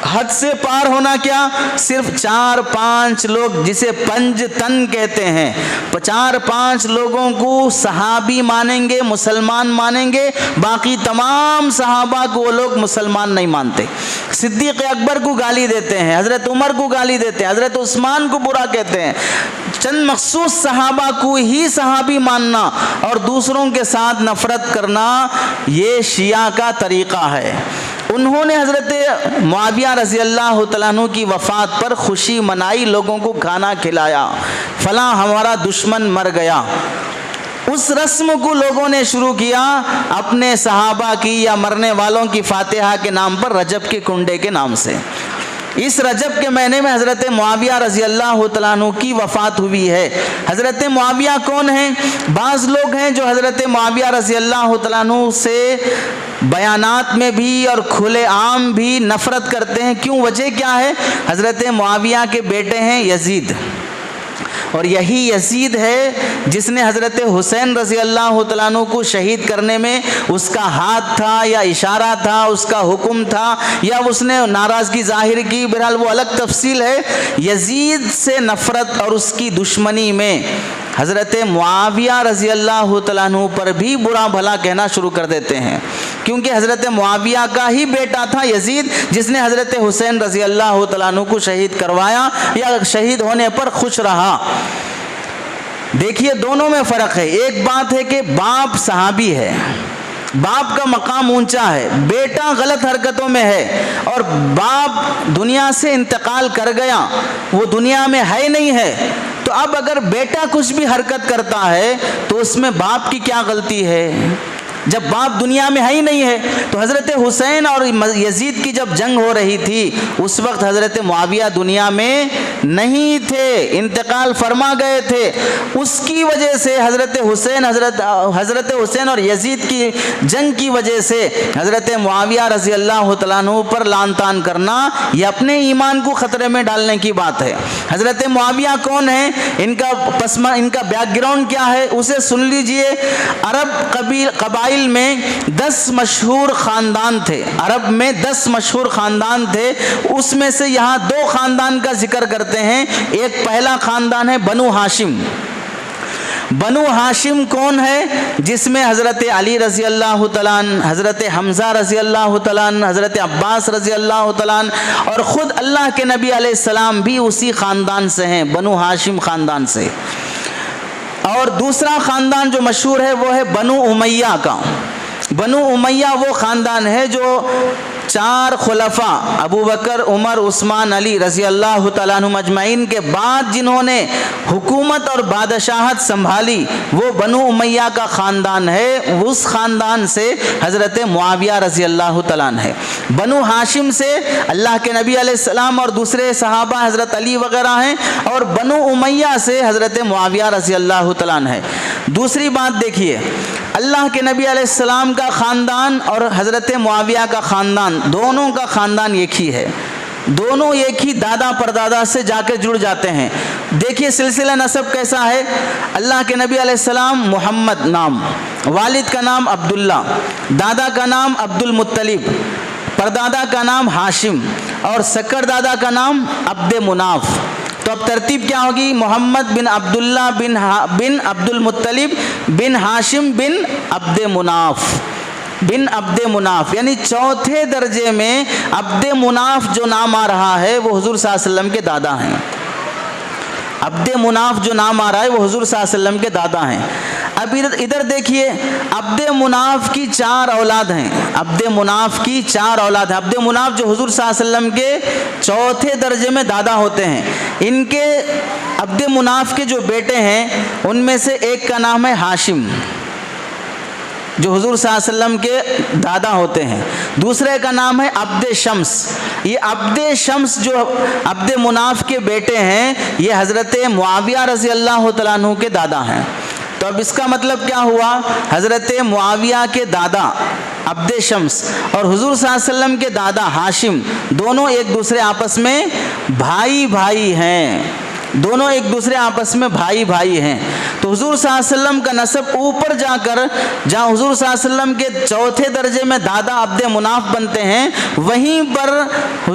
حد سے پار ہونا کیا؟ صرف 4-5 لوگ جسے پنج تن کہتے ہیں، 4-5 لوگوں کو صحابی مانیں گے، مسلمان مانیں گے، باقی تمام صحابہ کو وہ لوگ مسلمان نہیں مانتے۔ صدیق اکبر کو گالی دیتے ہیں، حضرت عمر کو گالی دیتے ہیں، حضرت عثمان کو برا کہتے ہیں۔ چند مخصوص صحابہ کو ہی صحابی ماننا اور دوسروں کے ساتھ نفرت کرنا، یہ شیعہ کا طریقہ ہے۔ انہوں نے حضرت معاویہ رضی اللہ تعالیٰ عنہ کی وفات پر خوشی منائی، لوگوں کو کھانا کھلایا، فلاں ہمارا دشمن مر گیا۔ اس رسم کو لوگوں نے شروع کیا اپنے صحابہ کی یا مرنے والوں کی فاتحہ کے نام پر، رجب کے کنڈے کے نام سے۔ اس رجب کے مہینے میں حضرت معاویہ رضی اللہ تعالیٰ عنہ کی وفات ہوئی ہے۔ حضرت معاویہ کون ہیں؟ بعض لوگ ہیں جو حضرت معاویہ رضی اللہ تعالیٰ عنہ سے بیانات میں بھی اور کھلے عام بھی نفرت کرتے ہیں۔ کیوں؟ وجہ کیا ہے؟ حضرت معاویہ کے بیٹے ہیں یزید، اور یہی یزید ہے جس نے حضرت حسین رضی اللہ تعالیٰ عنہ کو شہید کرنے میں اس کا ہاتھ تھا یا اشارہ تھا، اس کا حکم تھا یا اس نے ناراضگی ظاہر کی، بہرحال وہ الگ تفصیل ہے۔ یزید سے نفرت اور اس کی دشمنی میں حضرت معاویہ رضی اللہ تعالیٰ عنہ پر بھی برا بھلا کہنا شروع کر دیتے ہیں، کیونکہ حضرت معاویہ کا ہی بیٹا تھا یزید جس نے حضرت حسین رضی اللہ تعالیٰ عنہ کو شہید کروایا یا شہید ہونے پر خوش رہا۔ دیکھیے دونوں میں فرق ہے۔ ایک بات ہے کہ باپ صحابی ہے، باپ کا مقام اونچا ہے، بیٹا غلط حرکتوں میں ہے اور باپ دنیا سے انتقال کر گیا، وہ دنیا میں ہے نہیں ہے، تو اب اگر بیٹا کچھ بھی حرکت کرتا ہے تو اس میں باپ کی کیا غلطی ہے؟ جب باپ دنیا میں ہے ہی نہیں ہے۔ تو حضرت حسین اور یزید کی جب جنگ ہو رہی تھی اس وقت حضرت معاویہ دنیا میں نہیں تھے، انتقال فرما گئے تھے۔ اس کی وجہ سے حضرت حسین اور یزید کی جنگ کی وجہ سے حضرت معاویہ رضی اللہ تعالیٰ عنہ پر لعن طعن کرنا یہ اپنے ایمان کو خطرے میں ڈالنے کی بات ہے۔ حضرت معاویہ کون ہے؟ ان کا بیک گراؤنڈ کیا ہے اسے سن لیجئے۔ عرب قبائل میں 10 مشہور خاندان تھے، عرب میں 10 مشہور خاندان تھے، اس میں سے یہاں 2 خاندان کا ذکر کرتے ہیں۔ ایک پہلا خاندان ہے بنو ہاشم۔ بنو ہاشم کون ہے؟ جس میں حضرت علی رضی اللہ تعالیٰ عنہ، حضرت حمزہ رضی اللہ تعالیٰ عنہ، حضرت عباس رضی اللہ تعالیٰ عنہ اور خود اللہ کے نبی علیہ السلام بھی اسی خاندان سے ہیں، بنو ہاشم خاندان سے۔ اور دوسرا خاندان جو مشہور ہے وہ ہے بنو امیہ کا۔ بنو امیہ وہ خاندان ہے جو 4 خلفاء ابو بکر، عمر، عثمان، علی رضی اللہ تعالیٰ عنہ اجمعین کے بعد جنہوں نے حکومت اور بادشاہت سنبھالی وہ بنو امیہ کا خاندان ہے۔ اس خاندان سے حضرت معاویہ رضی اللہ تعالیٰ عنہ ہے۔ بنو ہاشم سے اللہ کے نبی علیہ السلام اور دوسرے صحابہ حضرت علی وغیرہ ہیں، اور بنو امیہ سے حضرت معاویہ رضی اللہ تعالیٰ عنہ ہے۔ دوسری بات دیکھیے، اللہ کے نبی علیہ السلام کا خاندان اور حضرت معاویہ کا خاندان دونوں کا خاندان ایک ہی ہے، دونوں ایک ہی دادا پردادا سے جا کے جڑ جاتے ہیں۔ دیکھیے سلسلہ نسب کیسا ہے. اللہ کے نبی علیہ السلام محمد نام، والد کا نام عبداللہ، دادا کا نام عبد المطلب، پردادا کا نام ہاشم اور سکر دادا کا نام عبد مناف. تو اب ترتیب کیا ہوگی؟ محمد بن عبداللہ بن عبد المطلب بن ہاشم بن عبد مناف، یعنی چوتھے درجے میں عبد مناف جو نام آ رہا ہے وہ حضور صلی اللہ علیہ وسلم کے دادا ہیں. عبد مناف جو نام آ رہا ہے وہ حضور صلی اللہ علیہ وسلم کے دادا ہیں. اب ادھر دیکھیے عبد مناف کی 4 اولاد ہیں. عبد مناف کی 4 اولاد ہیں. عبد مناف جو حضور صلی اللہ علیہ وسلم کے چوتھے درجے میں دادا ہوتے ہیں. ان کے عبد مناف کے جو بیٹے ہیں ان میں سے ایک کا نام ہے ہاشم جو حضور صلی اللہ علیہ وسلم کے دادا ہوتے ہیں. دوسرے کا نام ہے عبد شمس. یہ عبد شمس جو عبد مناف کے بیٹے ہیں یہ حضرت معاویہ رضی اللہ تعالیٰ عنہ کے دادا ہیں. تو اب اس کا مطلب کیا ہوا؟ حضرت معاویہ کے دادا عبد شمس اور حضور صلی اللہ علیہ وسلم کے دادا ہاشم دونوں ایک دوسرے آپس میں بھائی ہیں. دونوں ایک دوسرے آپس میں بھائی ہیں. تو حضور صلی اللہ علیہ وسلم کا نسب اوپر جا کر جہاں حضور صلی اللہ علیہ وسلم کے چوتھے درجے میں دادا عبد مناف بنتے ہیں وہیں پر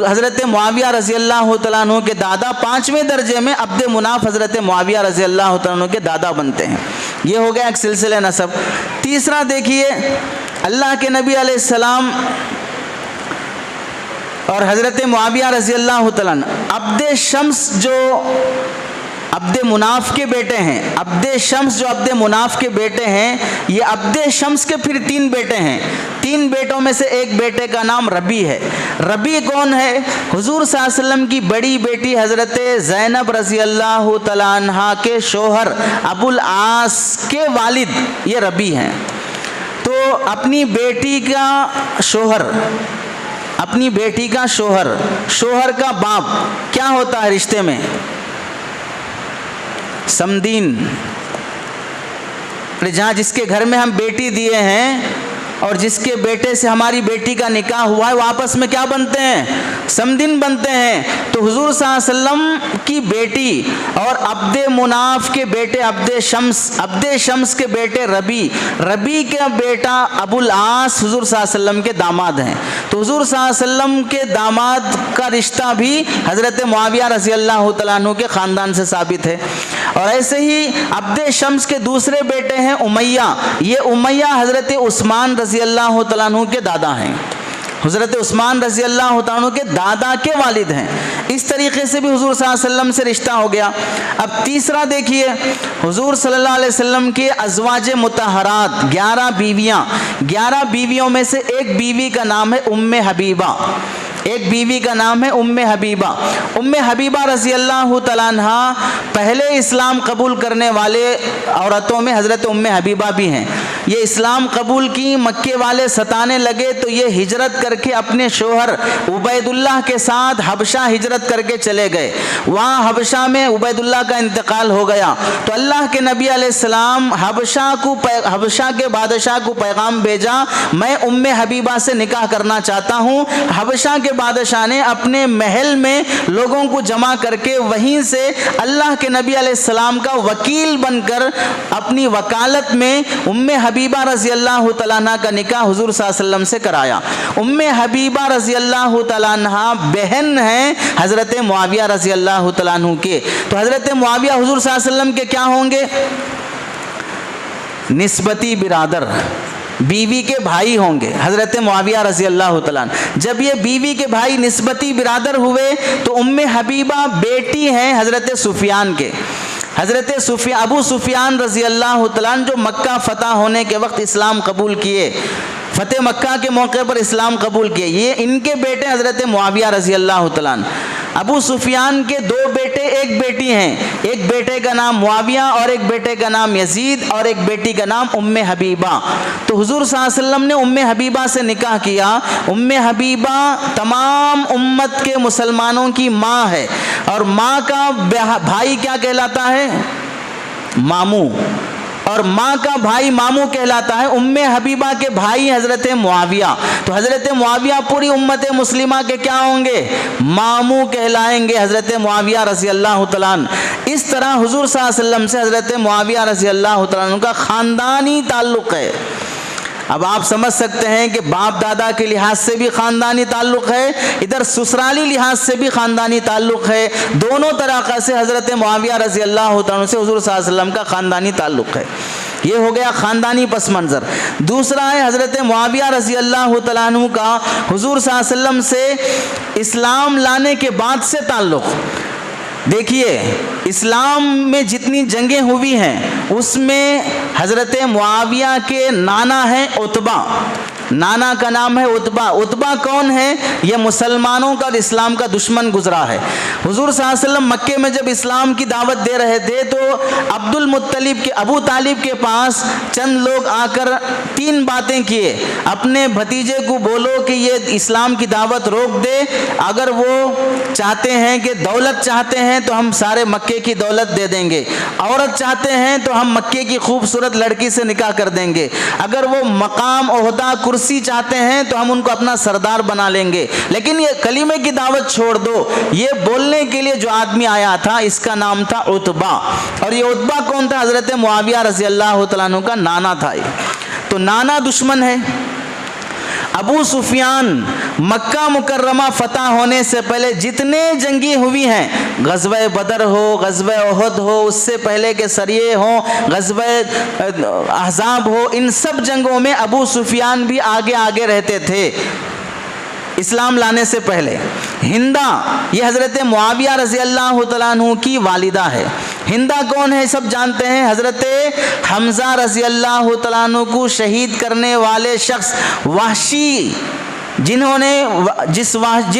حضرت معاویہ رضی اللہ تعالیٰ عنہ کے دادا 5ویں درجے میں عبد مناف حضرت معاویہ رضی اللہ تعالیٰ عنہ کے دادا بنتے ہیں. یہ ہو گیا ایک سلسلہ نسب. تیسرا دیکھیے اللہ کے نبی علیہ السلام اور حضرت معاویہ رضی اللہ تعالیٰ عنہ عبد شمس جو عبد مناف کے بیٹے ہیں. عبد شمس جو عبد مناف کے بیٹے ہیں یہ عبد شمس کے پھر 3 بیٹے ہیں. 3 بیٹوں میں سے ایک بیٹے کا نام ربی ہے. ربی کون ہے؟ حضور صلی اللہ علیہ وسلم کی بڑی بیٹی حضرت زینب رضی اللہ تعالیٰ عنہا کے شوہر ابو العاص کے والد یہ ربی ہیں. تو اپنی بیٹی کا شوہر کا باپ کیا ہوتا ہے رشتے میں؟ سمدین. جہاں جس کے گھر میں ہم بیٹی دیے ہیں اور جس کے بیٹے سے ہماری بیٹی کا نکاح ہوا ہے وہ آپس میں کیا بنتے ہیں؟ سمدین بنتے ہیں. تو حضور صلی اللہ علیہ وسلم کی بیٹی اور عبد مناف کے بیٹے عبد شمس کے بیٹے ربی کا بیٹا ابو العاص حضور صلی اللہ علیہ وسلم کے داماد ہیں. تو حضور صلی اللہ علیہ وسلم کے داماد کا رشتہ بھی حضرت معاویہ رضی اللہ تعالیٰ عنہ کے خاندان سے ثابت ہے. اور ایسے ہی عبد شمس کے دوسرے بیٹے ہیں امیہ. یہ امیہ حضرت عثمان رضی اللہ تعالیٰ عنہ کے دادا ہیں. حضرت عثمان رضی اللہ تعالیٰ عنہ کے دادا کے والد ہیں. اس طریقے سے بھی حضور صلی اللہ علیہ وسلم سے رشتہ ہو گیا. اب تیسرا دیکھیے حضور صلی اللہ علیہ وسلم کے ازواج مطہرات 11 بیویاں. 11 بیویوں میں سے ایک بیوی کا نام ہے ام حبیبہ. ام حبیبہ رضی اللہ تعالیٰ عنہ پہلے اسلام قبول کرنے والے عورتوں میں حضرت ام حبیبہ بھی ہیں. یہ اسلام قبول کی، مکے والے ستانے لگے تو یہ ہجرت کر کے اپنے شوہر عبید اللہ کے ساتھ حبشہ ہجرت کر کے چلے گئے. وہاں حبشہ میں عبید اللہ کا انتقال ہو گیا تو اللہ کے نبی علیہ السلام حبشہ کے بادشاہ کو پیغام بھیجا میں ام حبیبہ سے نکاح کرنا چاہتا ہوں. حبشہ کے بادشاہ نے اپنے محل میں لوگوں کو جمع کر کے وہیں سے اللہ کے نبی علیہ السلام کا وکیل بن کر اپنی وکالت میں ام حبیبہ رضی اللہ تعالیٰ عنہ کا نکاح حضور صلی اللہ علیہ وسلم سے کرایا. ام حبیبہ رضی اللہ تعالیٰ عنہ بہن ہیں حضرت معاویہ رضی اللہ تعالیٰ عنہ کے. تو حضرت معاویہ حضور صلی اللہ علیہ وسلم کے کیا ہوں گے؟ نسبتی برادر، بیوی کے بھائی ہوں گے حضرت معاویہ رضی اللہ تعالیٰ عنہ. جب یہ بیوی کے بھائی نسبتی برادر ہوئے تو ام حبیبہ بیٹی ہیں حضرت سفیان کے. ابو سفیان رضی اللہ تعالیٰ عنہ جو مکہ فتح ہونے کے وقت اسلام قبول کیے، فتح مکہ کے موقع پر اسلام قبول کیے، یہ ان کے بیٹے حضرت معاویہ رضی اللہ تعالیٰ عنہ. ابو سفیان کے 2 بیٹے ایک بیٹی ہیں. ایک بیٹے کا نام معاویہ اور ایک بیٹے کا نام یزید اور ایک بیٹی کا نام ام حبیبہ. تو حضور صلی اللہ علیہ وسلم نے ام حبیبہ سے نکاح کیا. ام حبیبہ تمام امت کے مسلمانوں کی ماں ہے اور ماں کا بھائی کیا کہلاتا ہے؟ ماموں. اور ماں کا بھائی ماموں کہلاتا ہے. ام حبیبہ کے بھائی حضرت معاویہ, تو حضرت معاویہ پوری امت مسلمہ کے کیا ہوں گے؟ ماموں کہلائیں گے, حضرت معاویہ رضی اللہ تعالیٰ عنہ. اس طرح حضور صلی اللہ علیہ وسلم سے حضرت معاویہ رضی اللہ تعالیٰ عنہ کا خاندانی تعلق ہے. اب آپ سمجھ سکتے ہیں کہ باپ دادا کے لحاظ سے بھی خاندانی تعلق ہے, ادھر سسرالی لحاظ سے بھی خاندانی تعلق ہے. دونوں طریقہ سے حضرت معاویہ رضی اللہ تعالیٰ سے حضور صلی اللہ علیہ وسلم کا خاندانی تعلق ہے. یہ ہو گیا خاندانی پس منظر. دوسرا ہے حضرت معاویہ رضی اللہ تعالیٰ عنہ کا حضور صلی اللہ علیہ وسلم سے اسلام لانے کے بعد سے تعلق. دیکھیے اسلام میں جتنی جنگیں ہوئی ہیں اس میں حضرت معاویہ کے نانا ہیں عتبہ, نانا کا نام ہے عتبہ. عتبہ کون ہے؟ یہ مسلمانوں کا اور اسلام کا دشمن گزرا ہے. حضور صلی اللہ علیہ وسلم مکے میں جب اسلام کی دعوت دے رہے تھے تو عبد المطلب کے ابو طالب کے پاس چند لوگ آ کر 3 باتیں کیے. اپنے بھتیجے کو بولو کہ یہ اسلام کی دعوت روک دے, اگر وہ چاہتے ہیں کہ دولت چاہتے ہیں تو ہم سارے مکے کی دولت دے دیں گے, عورت چاہتے ہیں تو ہم مکے کی خوبصورت لڑکی سے نکاح کر دیں گے, اگر وہ مقام عہدہ کرسی چاہتے ہیں تو ہم ان کو اپنا سردار بنا لیں گے, لیکن یہ کلمے کی دعوت چھوڑ دو. یہ بولنے کے لیے جو آدمی آیا تھا اس کا نام تھا عتبہ. اور یہ عتبہ کون تھا؟ حضرت معاویہ رضی اللہ تعالیٰ عنہ کا نانا تھا. تو نانا دشمن ہے. ابو سفیان مکہ مکرمہ فتح ہونے سے پہلے جتنے جنگی ہوئی ہیں, غزوہ بدر ہو, غزوہ احد ہو, اس سے پہلے کے سریے ہوں, غزوہ احزاب ہو, ان سب جنگوں میں ابو سفیان بھی آگے آگے رہتے تھے اسلام لانے سے پہلے. ہندہ یہ حضرت معاویہ رضی اللہ تعالیٰ عنہ کی والدہ ہے. ہندہ کون ہے سب جانتے ہیں, حضرت حمزہ رضی اللہ تعالیٰ عنہ کو شہید کرنے والے شخص وحشی, جن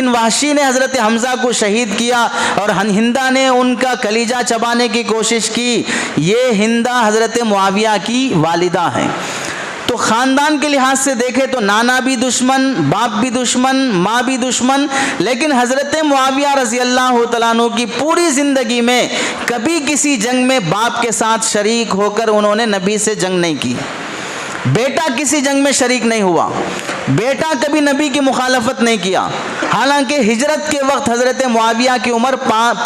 وحشی نے حضرت حمزہ کو شہید کیا اور ہندہ نے ان کا کلیجہ چبانے کی کوشش کی, یہ ہندہ حضرت معاویہ کی والدہ ہیں. تو خاندان کے لحاظ سے دیکھیں تو نانا بھی دشمن, باپ بھی دشمن, ماں بھی دشمن, لیکن حضرت معاویہ رضی اللہ تعالیٰ عنہ کی پوری زندگی میں کبھی کسی جنگ میں باپ کے ساتھ شریک ہو کر انہوں نے نبی سے جنگ نہیں کی. بیٹا کسی جنگ میں شریک نہیں ہوا, بیٹا کبھی نبی کی مخالفت نہیں کیا. حالانکہ ہجرت کے وقت حضرت معاویہ کی عمر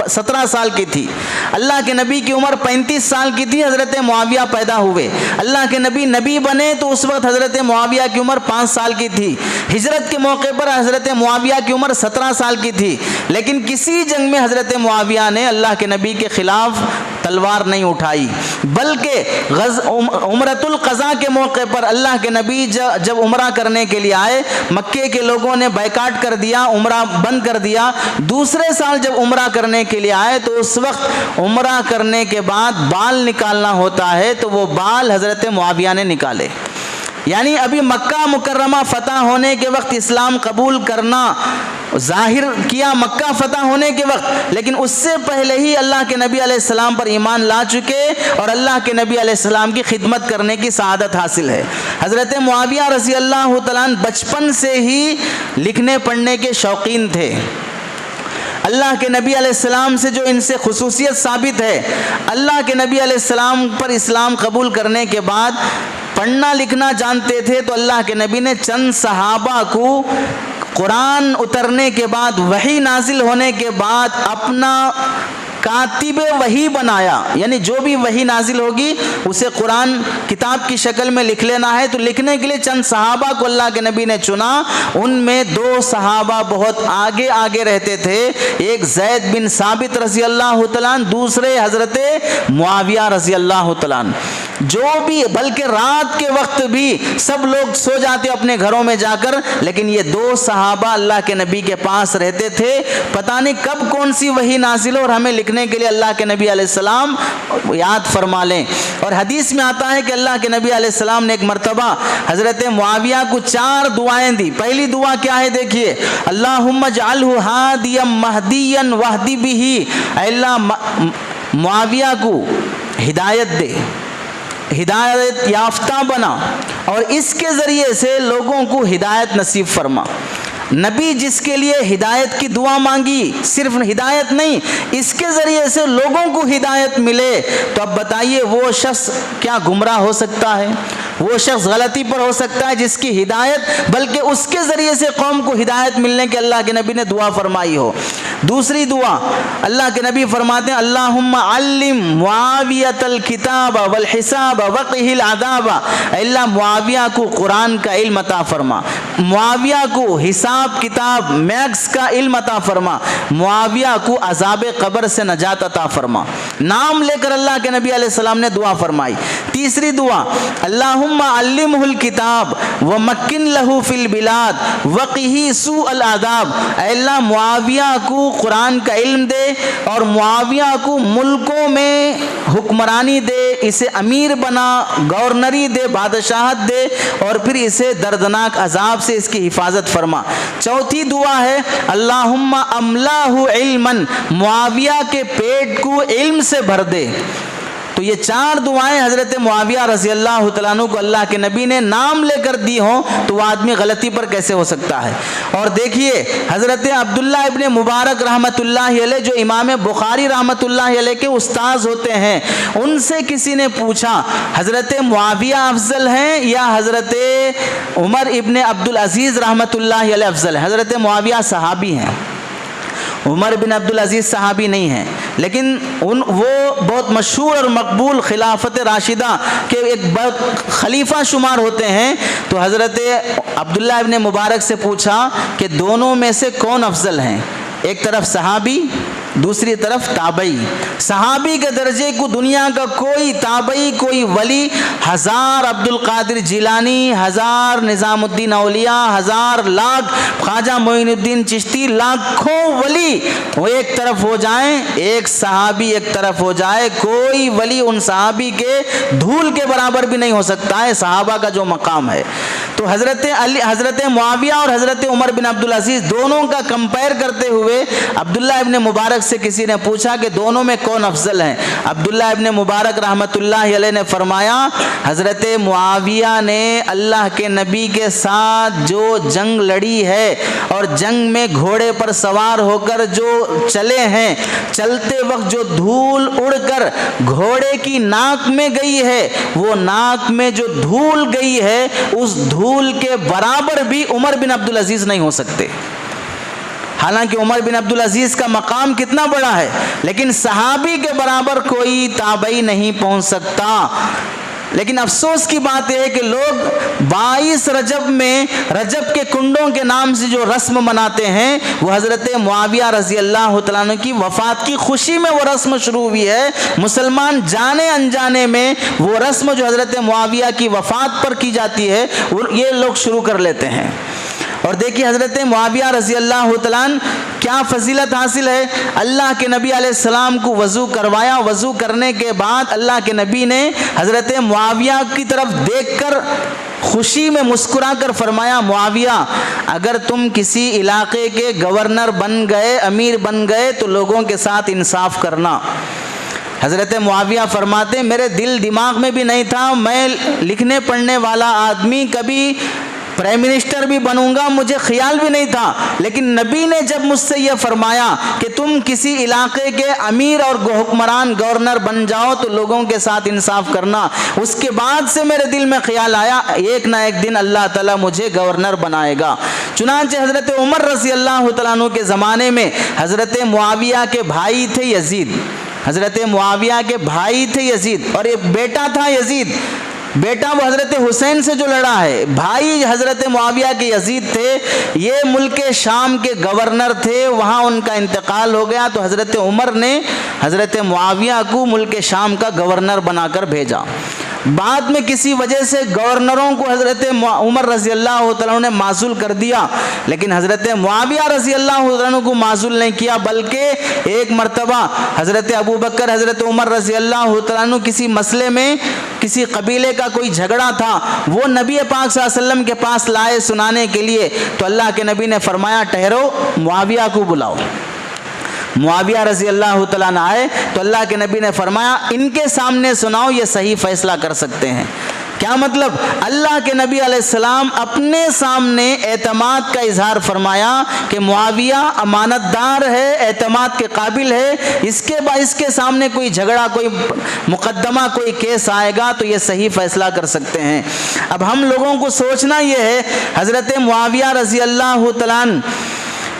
17 سال کی تھی, اللہ کے نبی کی عمر 35 سال کی تھی, حضرت معاویہ پیدا ہوئے. اللہ کے نبی بنے تو اس وقت حضرت معاویہ کی عمر 5 سال کی تھی. ہجرت کے موقع پر حضرت معاویہ کی عمر 17 سال کی تھی, لیکن کسی جنگ میں حضرت معاویہ نے اللہ کے نبی کے خلاف تلوار نہیں اٹھائی, بلکہ عمرۃ القضاء کے موقع پر اللہ کے نبی جب عمرہ کرنے کے لیے آئے, مکے کے لوگوں نے بائیکاٹ کر دیا, عمرہ بند کر دیا. دوسرے سال جب عمرہ کرنے کے لیے آئے تو اس وقت عمرہ کرنے کے بعد بال نکالنا ہوتا ہے, تو وہ بال حضرت معاویہ نے نکالے. یعنی ابھی مکہ مکرمہ فتح ہونے کے وقت اسلام قبول کرنا ظاہر کیا مکہ فتح ہونے کے وقت, لیکن اس سے پہلے ہی اللہ کے نبی علیہ السلام پر ایمان لا چکے اور اللہ کے نبی علیہ السلام کی خدمت کرنے کی سعادت حاصل ہے. حضرت معاویہ رضی اللہ تعالیٰ عنہ بچپن سے ہی لکھنے پڑھنے کے شوقین تھے. اللہ کے نبی علیہ السلام سے جو ان سے خصوصیت ثابت ہے, اللہ کے نبی علیہ السلام پر اسلام قبول کرنے کے بعد پڑھنا لکھنا جانتے تھے, تو اللہ کے نبی نے چند صحابہ کو قرآن اترنے کے بعد, وحی نازل ہونے کے بعد اپنا کاتب وحی بنایا. یعنی جو بھی وحی نازل ہوگی اسے قرآن کتاب کی شکل میں لکھ لینا ہے. تو لکھنے کے لیے چند صحابہ کو اللہ کے نبی نے چنا. ان میں 2 صحابہ بہت آگے آگے رہتے تھے, ایک زید بن ثابت رضی اللہ تعالیٰ عنہ, دوسرے حضرت معاویہ رضی اللہ تعالیٰ عنہ. جو بھی, بلکہ رات کے وقت بھی سب لوگ سو جاتے اپنے گھروں میں جا کر, لیکن یہ 2 صحابہ اللہ کے نبی کے پاس رہتے تھے. پتہ نہیں کب کون سی وحی نازل ہو اور ہمیں لکھنے کے لیے اللہ کے نبی علیہ السلام یاد فرما لیں. اور حدیث میں آتا ہے کہ اللہ کے نبی علیہ السلام نے ایک مرتبہ حضرت معاویہ کو 4 دعائیں دی. پہلی دعا کیا ہے دیکھیے, اللہم اجعلہ ہادیا مہدیا واہدی بہ, اے اللہ معاویہ کو ہدایت دے, ہدایت یافتہ بنا اور اس کے ذریعے سے لوگوں کو ہدایت نصیب فرما. نبی جس کے لیے ہدایت کی دعا مانگی، صرف ہدایت نہیں، اس کے ذریعے سے لوگوں کو ہدایت ملے، تو اب بتائیے وہ شخص کیا گمراہ ہو سکتا ہے؟ وہ شخص غلطی پر ہو سکتا ہے جس کی ہدایت، بلکہ اس کے ذریعے سے قوم کو ہدایت ملنے کے اللہ کے نبی نے دعا فرمائی ہو۔ دوسری دعا اللہ کے نبی فرماتے ہیں اللہم علم معاویۃ الکتاب والحساب وقہ العذاب، اے اللہ معاویہ کو قرآن کا علم عطا فرما، معاویہ کو حساب کتاب میکس کا علم عطا فرما، معاویہ کو عذاب قبر سے نجات عطا فرما۔ نام لے کر اللہ کے نبی علیہ السلام نے دعا فرمائی۔ تیسری دعا اللہم علمہ الکتاب ومکن لہ فی البلاد وقہ سوء العذاب، اے اللہ معاویہ کو قرآن کا علم دے اور معاویہ کو ملکوں میں حکمرانی دے، اسے امیر بنا، گورنری دے، بادشاہت دے، اور پھر اسے دردناک عذاب سے اس کی حفاظت فرما۔ چوتھی دعا ہے اللہم املاہ علما، معاویہ کے پیٹ کو علم سے بھر دے۔ تو یہ چار دعائیں حضرت معاویہ رضی اللہ تعالیٰ عنہ کو اللہ کے نبی نے نام لے کر دی ہوں تو وہ آدمی غلطی پر کیسے ہو سکتا ہے؟ اور دیکھیے حضرت عبداللہ ابن مبارک رحمۃ اللہ علیہ جو امام بخاری رحمۃ اللہ علیہ کے استاذ ہوتے ہیں، ان سے کسی نے پوچھا حضرت معاویہ افضل ہیں یا حضرت عمر ابن عبدالعزیز رحمۃ اللہ علیہ افضل ہیں؟ حضرت معاویہ صحابی ہیں، عمر بن عبدالعزیز صحابی نہیں ہیں، لیکن وہ بہت مشہور اور مقبول خلافت راشدہ کے ایک خلیفہ شمار ہوتے ہیں۔ تو حضرت عبداللہ ابن مبارک سے پوچھا کہ دونوں میں سے کون افضل ہیں؟ ایک طرف صحابی، دوسری طرف تابعی۔ صحابی کے درجے کو دنیا کا کوئی تابعی، کوئی ولی، ہزار عبد القادر جیلانی، ہزار نظام الدین اولیاء، ہزار لاکھ خواجہ معین الدین چشتی، لاکھوں ولی وہ ایک طرف ہو جائیں، ایک صحابی ایک طرف ہو جائے، کوئی ولی ان صحابی کے دھول کے برابر بھی نہیں ہو سکتا ہے، صحابہ کا جو مقام ہے۔ تو حضرت معاویہ اور حضرت عمر بن عبدالعزیز دونوں کا کمپیئر کرتے ہوئے عبداللہ ابن مبارک سے کسی نے پوچھا کہ دونوں میں کون افضل ہیں؟ عبداللہ ابن مبارک رحمۃ اللہ علیہ نے فرمایا حضرت معاویہ نے اللہ کے نبی کے ساتھ جو جنگ لڑی ہے اور جنگ میں گھوڑے پر سوار ہو کر جو چلے ہیں، چلتے وقت جو دھول اڑ کر گھوڑے کی ناک میں گئی ہے، وہ ناک میں جو دھول گئی ہے اس دھول کے برابر بھی عمر بن عبدالعزیز نہیں ہو سکتے۔ حالانکہ عمر بن عبدالعزیز کا مقام کتنا بڑا ہے، لیکن صحابی کے برابر کوئی تابعی نہیں پہنچ سکتا۔ لیکن افسوس کی بات یہ ہے کہ لوگ 22 رجب میں رجب کے کنڈوں کے نام سے جو رسم مناتے ہیں، وہ حضرت معاویہ رضی اللہ تعالیٰ عنہ کی وفات کی خوشی میں وہ رسم شروع ہوئی ہے۔ مسلمان جانے انجانے میں وہ رسم جو حضرت معاویہ کی وفات پر کی جاتی ہے یہ لوگ شروع کر لیتے ہیں۔ اور دیکھیے حضرت معاویہ رضی اللہ تعالیٰ عنہ کیا فضیلت حاصل ہے۔ اللہ کے نبی علیہ السلام کو وضو کروایا، وضو کرنے کے بعد اللہ کے نبی نے حضرت معاویہ کی طرف دیکھ کر خوشی میں مسکرا کر فرمایا معاویہ اگر تم کسی علاقے کے گورنر بن گئے، امیر بن گئے تو لوگوں کے ساتھ انصاف کرنا۔ حضرت معاویہ فرماتے میرے دل دماغ میں بھی نہیں تھا، میں لکھنے پڑھنے والا آدمی کبھی پرائم منسٹر بھی بنوں گا، مجھے خیال بھی نہیں تھا، لیکن نبی نے جب مجھ سے یہ فرمایا کہ تم کسی علاقے کے امیر اور حکمران گورنر بن جاؤ تو لوگوں کے ساتھ انصاف کرنا، اس کے بعد سے میرے دل میں خیال آیا ایک نہ ایک دن اللہ تعالیٰ مجھے گورنر بنائے گا۔ چنانچہ حضرت عمر رضی اللہ تعالیٰ عنہ کے زمانے میں حضرت معاویہ کے بھائی تھے یزید، حضرت معاویہ کے بھائی تھے یزید، اور ایک بیٹا تھا یزید، بیٹا وہ حضرت حسین سے جو لڑا ہے، بھائی حضرت معاویہ کے یزید تھے، یہ ملک شام کے گورنر تھے، وہاں ان کا انتقال ہو گیا تو حضرت عمر نے حضرت معاویہ کو ملک شام کا گورنر بنا کر بھیجا۔ بعد میں کسی وجہ سے گورنروں کو حضرت عمر رضی اللہ تعالیٰ نے معزول کر دیا، لیکن حضرت معاویہ رضی اللہ تعالیٰ کو معزول نہیں کیا، بلکہ ایک مرتبہ حضرت ابو بکر حضرت عمر رضی اللہ تعالیٰ کسی مسئلے میں کسی قبیلے کا کوئی جھگڑا تھا، وہ نبی پاک صلی اللہ علیہ وسلم کے پاس لائے سنانے کے لیے، تو اللہ کے نبی نے فرمایا ٹھہرو معاویہ کو بلاؤ۔ معاویہ رضی اللہ تعالیٰ نے آئے تو اللہ کے نبی نے فرمایا ان کے سامنے سناؤ، یہ صحیح فیصلہ کر سکتے ہیں۔ کیا مطلب؟ اللہ کے نبی علیہ السلام اپنے سامنے اعتماد کا اظہار فرمایا کہ معاویہ امانت دار ہے، اعتماد کے قابل ہے، اس کے سامنے کوئی جھگڑا، کوئی مقدمہ، کوئی کیس آئے گا تو یہ صحیح فیصلہ کر سکتے ہیں۔ اب ہم لوگوں کو سوچنا یہ ہے، حضرت معاویہ رضی اللہ تعالیٰ عنہ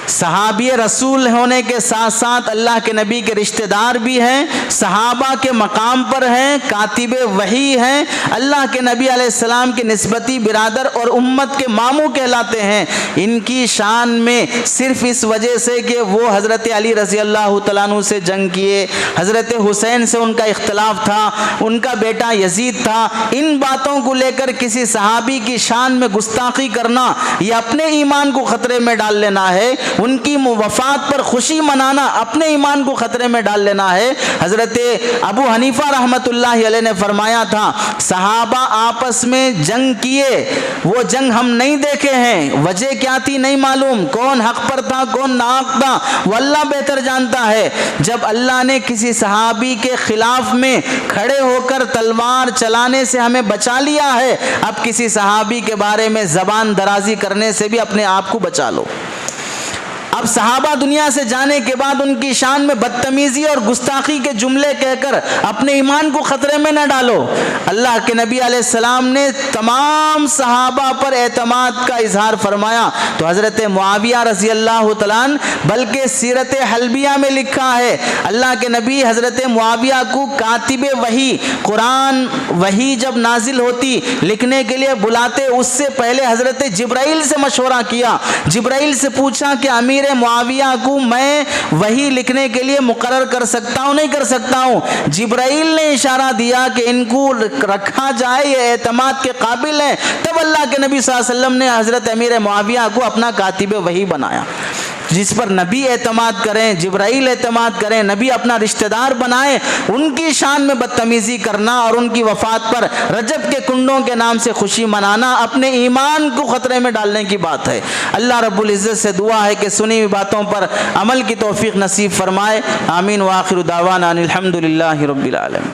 صحابی رسول ہونے کے ساتھ ساتھ اللہ کے نبی کے رشتہ دار بھی ہیں، صحابہ کے مقام پر ہیں، کاتب وحی ہیں، اللہ کے نبی علیہ السلام کے نسبتی برادر اور امت کے ماموں کہلاتے ہیں۔ ان کی شان میں صرف اس وجہ سے کہ وہ حضرت علی رضی اللہ تعالیٰ عنہ سے جنگ کیے، حضرت حسین سے ان کا اختلاف تھا، ان کا بیٹا یزید تھا، ان باتوں کو لے کر کسی صحابی کی شان میں گستاخی کرنا یہ اپنے ایمان کو خطرے میں ڈال لینا ہے، ان کی وفات پر خوشی منانا اپنے ایمان کو خطرے میں ڈال لینا ہے۔ حضرت ابو حنیفہ رحمۃ اللہ علیہ نے فرمایا تھا، صحابہ آپس میں جنگ کیے، وہ جنگ ہم نہیں دیکھے ہیں، وجہ کیا تھی نہیں معلوم، کون حق پر تھا کون ناحق تھا وہ اللہ بہتر جانتا ہے۔ جب اللہ نے کسی صحابی کے خلاف میں کھڑے ہو کر تلوار چلانے سے ہمیں بچا لیا ہے، اب کسی صحابی کے بارے میں زبان درازی کرنے سے بھی اپنے آپ کو بچا لو۔ اب صحابہ دنیا سے جانے کے بعد ان کی شان میں بدتمیزی اور گستاخی کے جملے کہہ کر اپنے ایمان کو خطرے میں نہ ڈالو۔ اللہ کے نبی علیہ السلام نے تمام صحابہ پر اعتماد کا اظہار فرمایا تو حضرت معاویہ رضی اللہ تعالیٰ عنہ، بلکہ سیرت حلبیہ میں لکھا ہے اللہ کے نبی حضرت معاویہ کو کاتب وحی، قرآن وحی جب نازل ہوتی لکھنے کے لیے بلاتے، اس سے پہلے حضرت جبرائیل سے مشورہ کیا، جبرائیل سے پوچھا کہ امیر معاویہ کو میں وحی لکھنے کے لیے مقرر کر سکتا ہوں نہیں کر سکتا ہوں؟ جبرائیل نے اشارہ دیا کہ ان کو رکھا جائے، یہ اعتماد کے قابل ہیں۔ تب اللہ کے نبی صلی اللہ علیہ وسلم نے حضرت امیر معاویہ کو اپنا کاتب وحی بنایا، جس پر نبی اعتماد کریں، جبرائیل اعتماد کریں، نبی اپنا رشتہ دار بنائیں۔ ان کی شان میں بدتمیزی کرنا اور ان کی وفات پر رجب کے کنڈوں کے نام سے خوشی منانا اپنے ایمان کو خطرے میں ڈالنے کی بات ہے۔ اللہ رب العزت سے دعا ہے کہ سنی ہوئی باتوں پر عمل کی توفیق نصیب فرمائے۔ آمین وآخر دعوانا ان الحمد للہ رب العالمین۔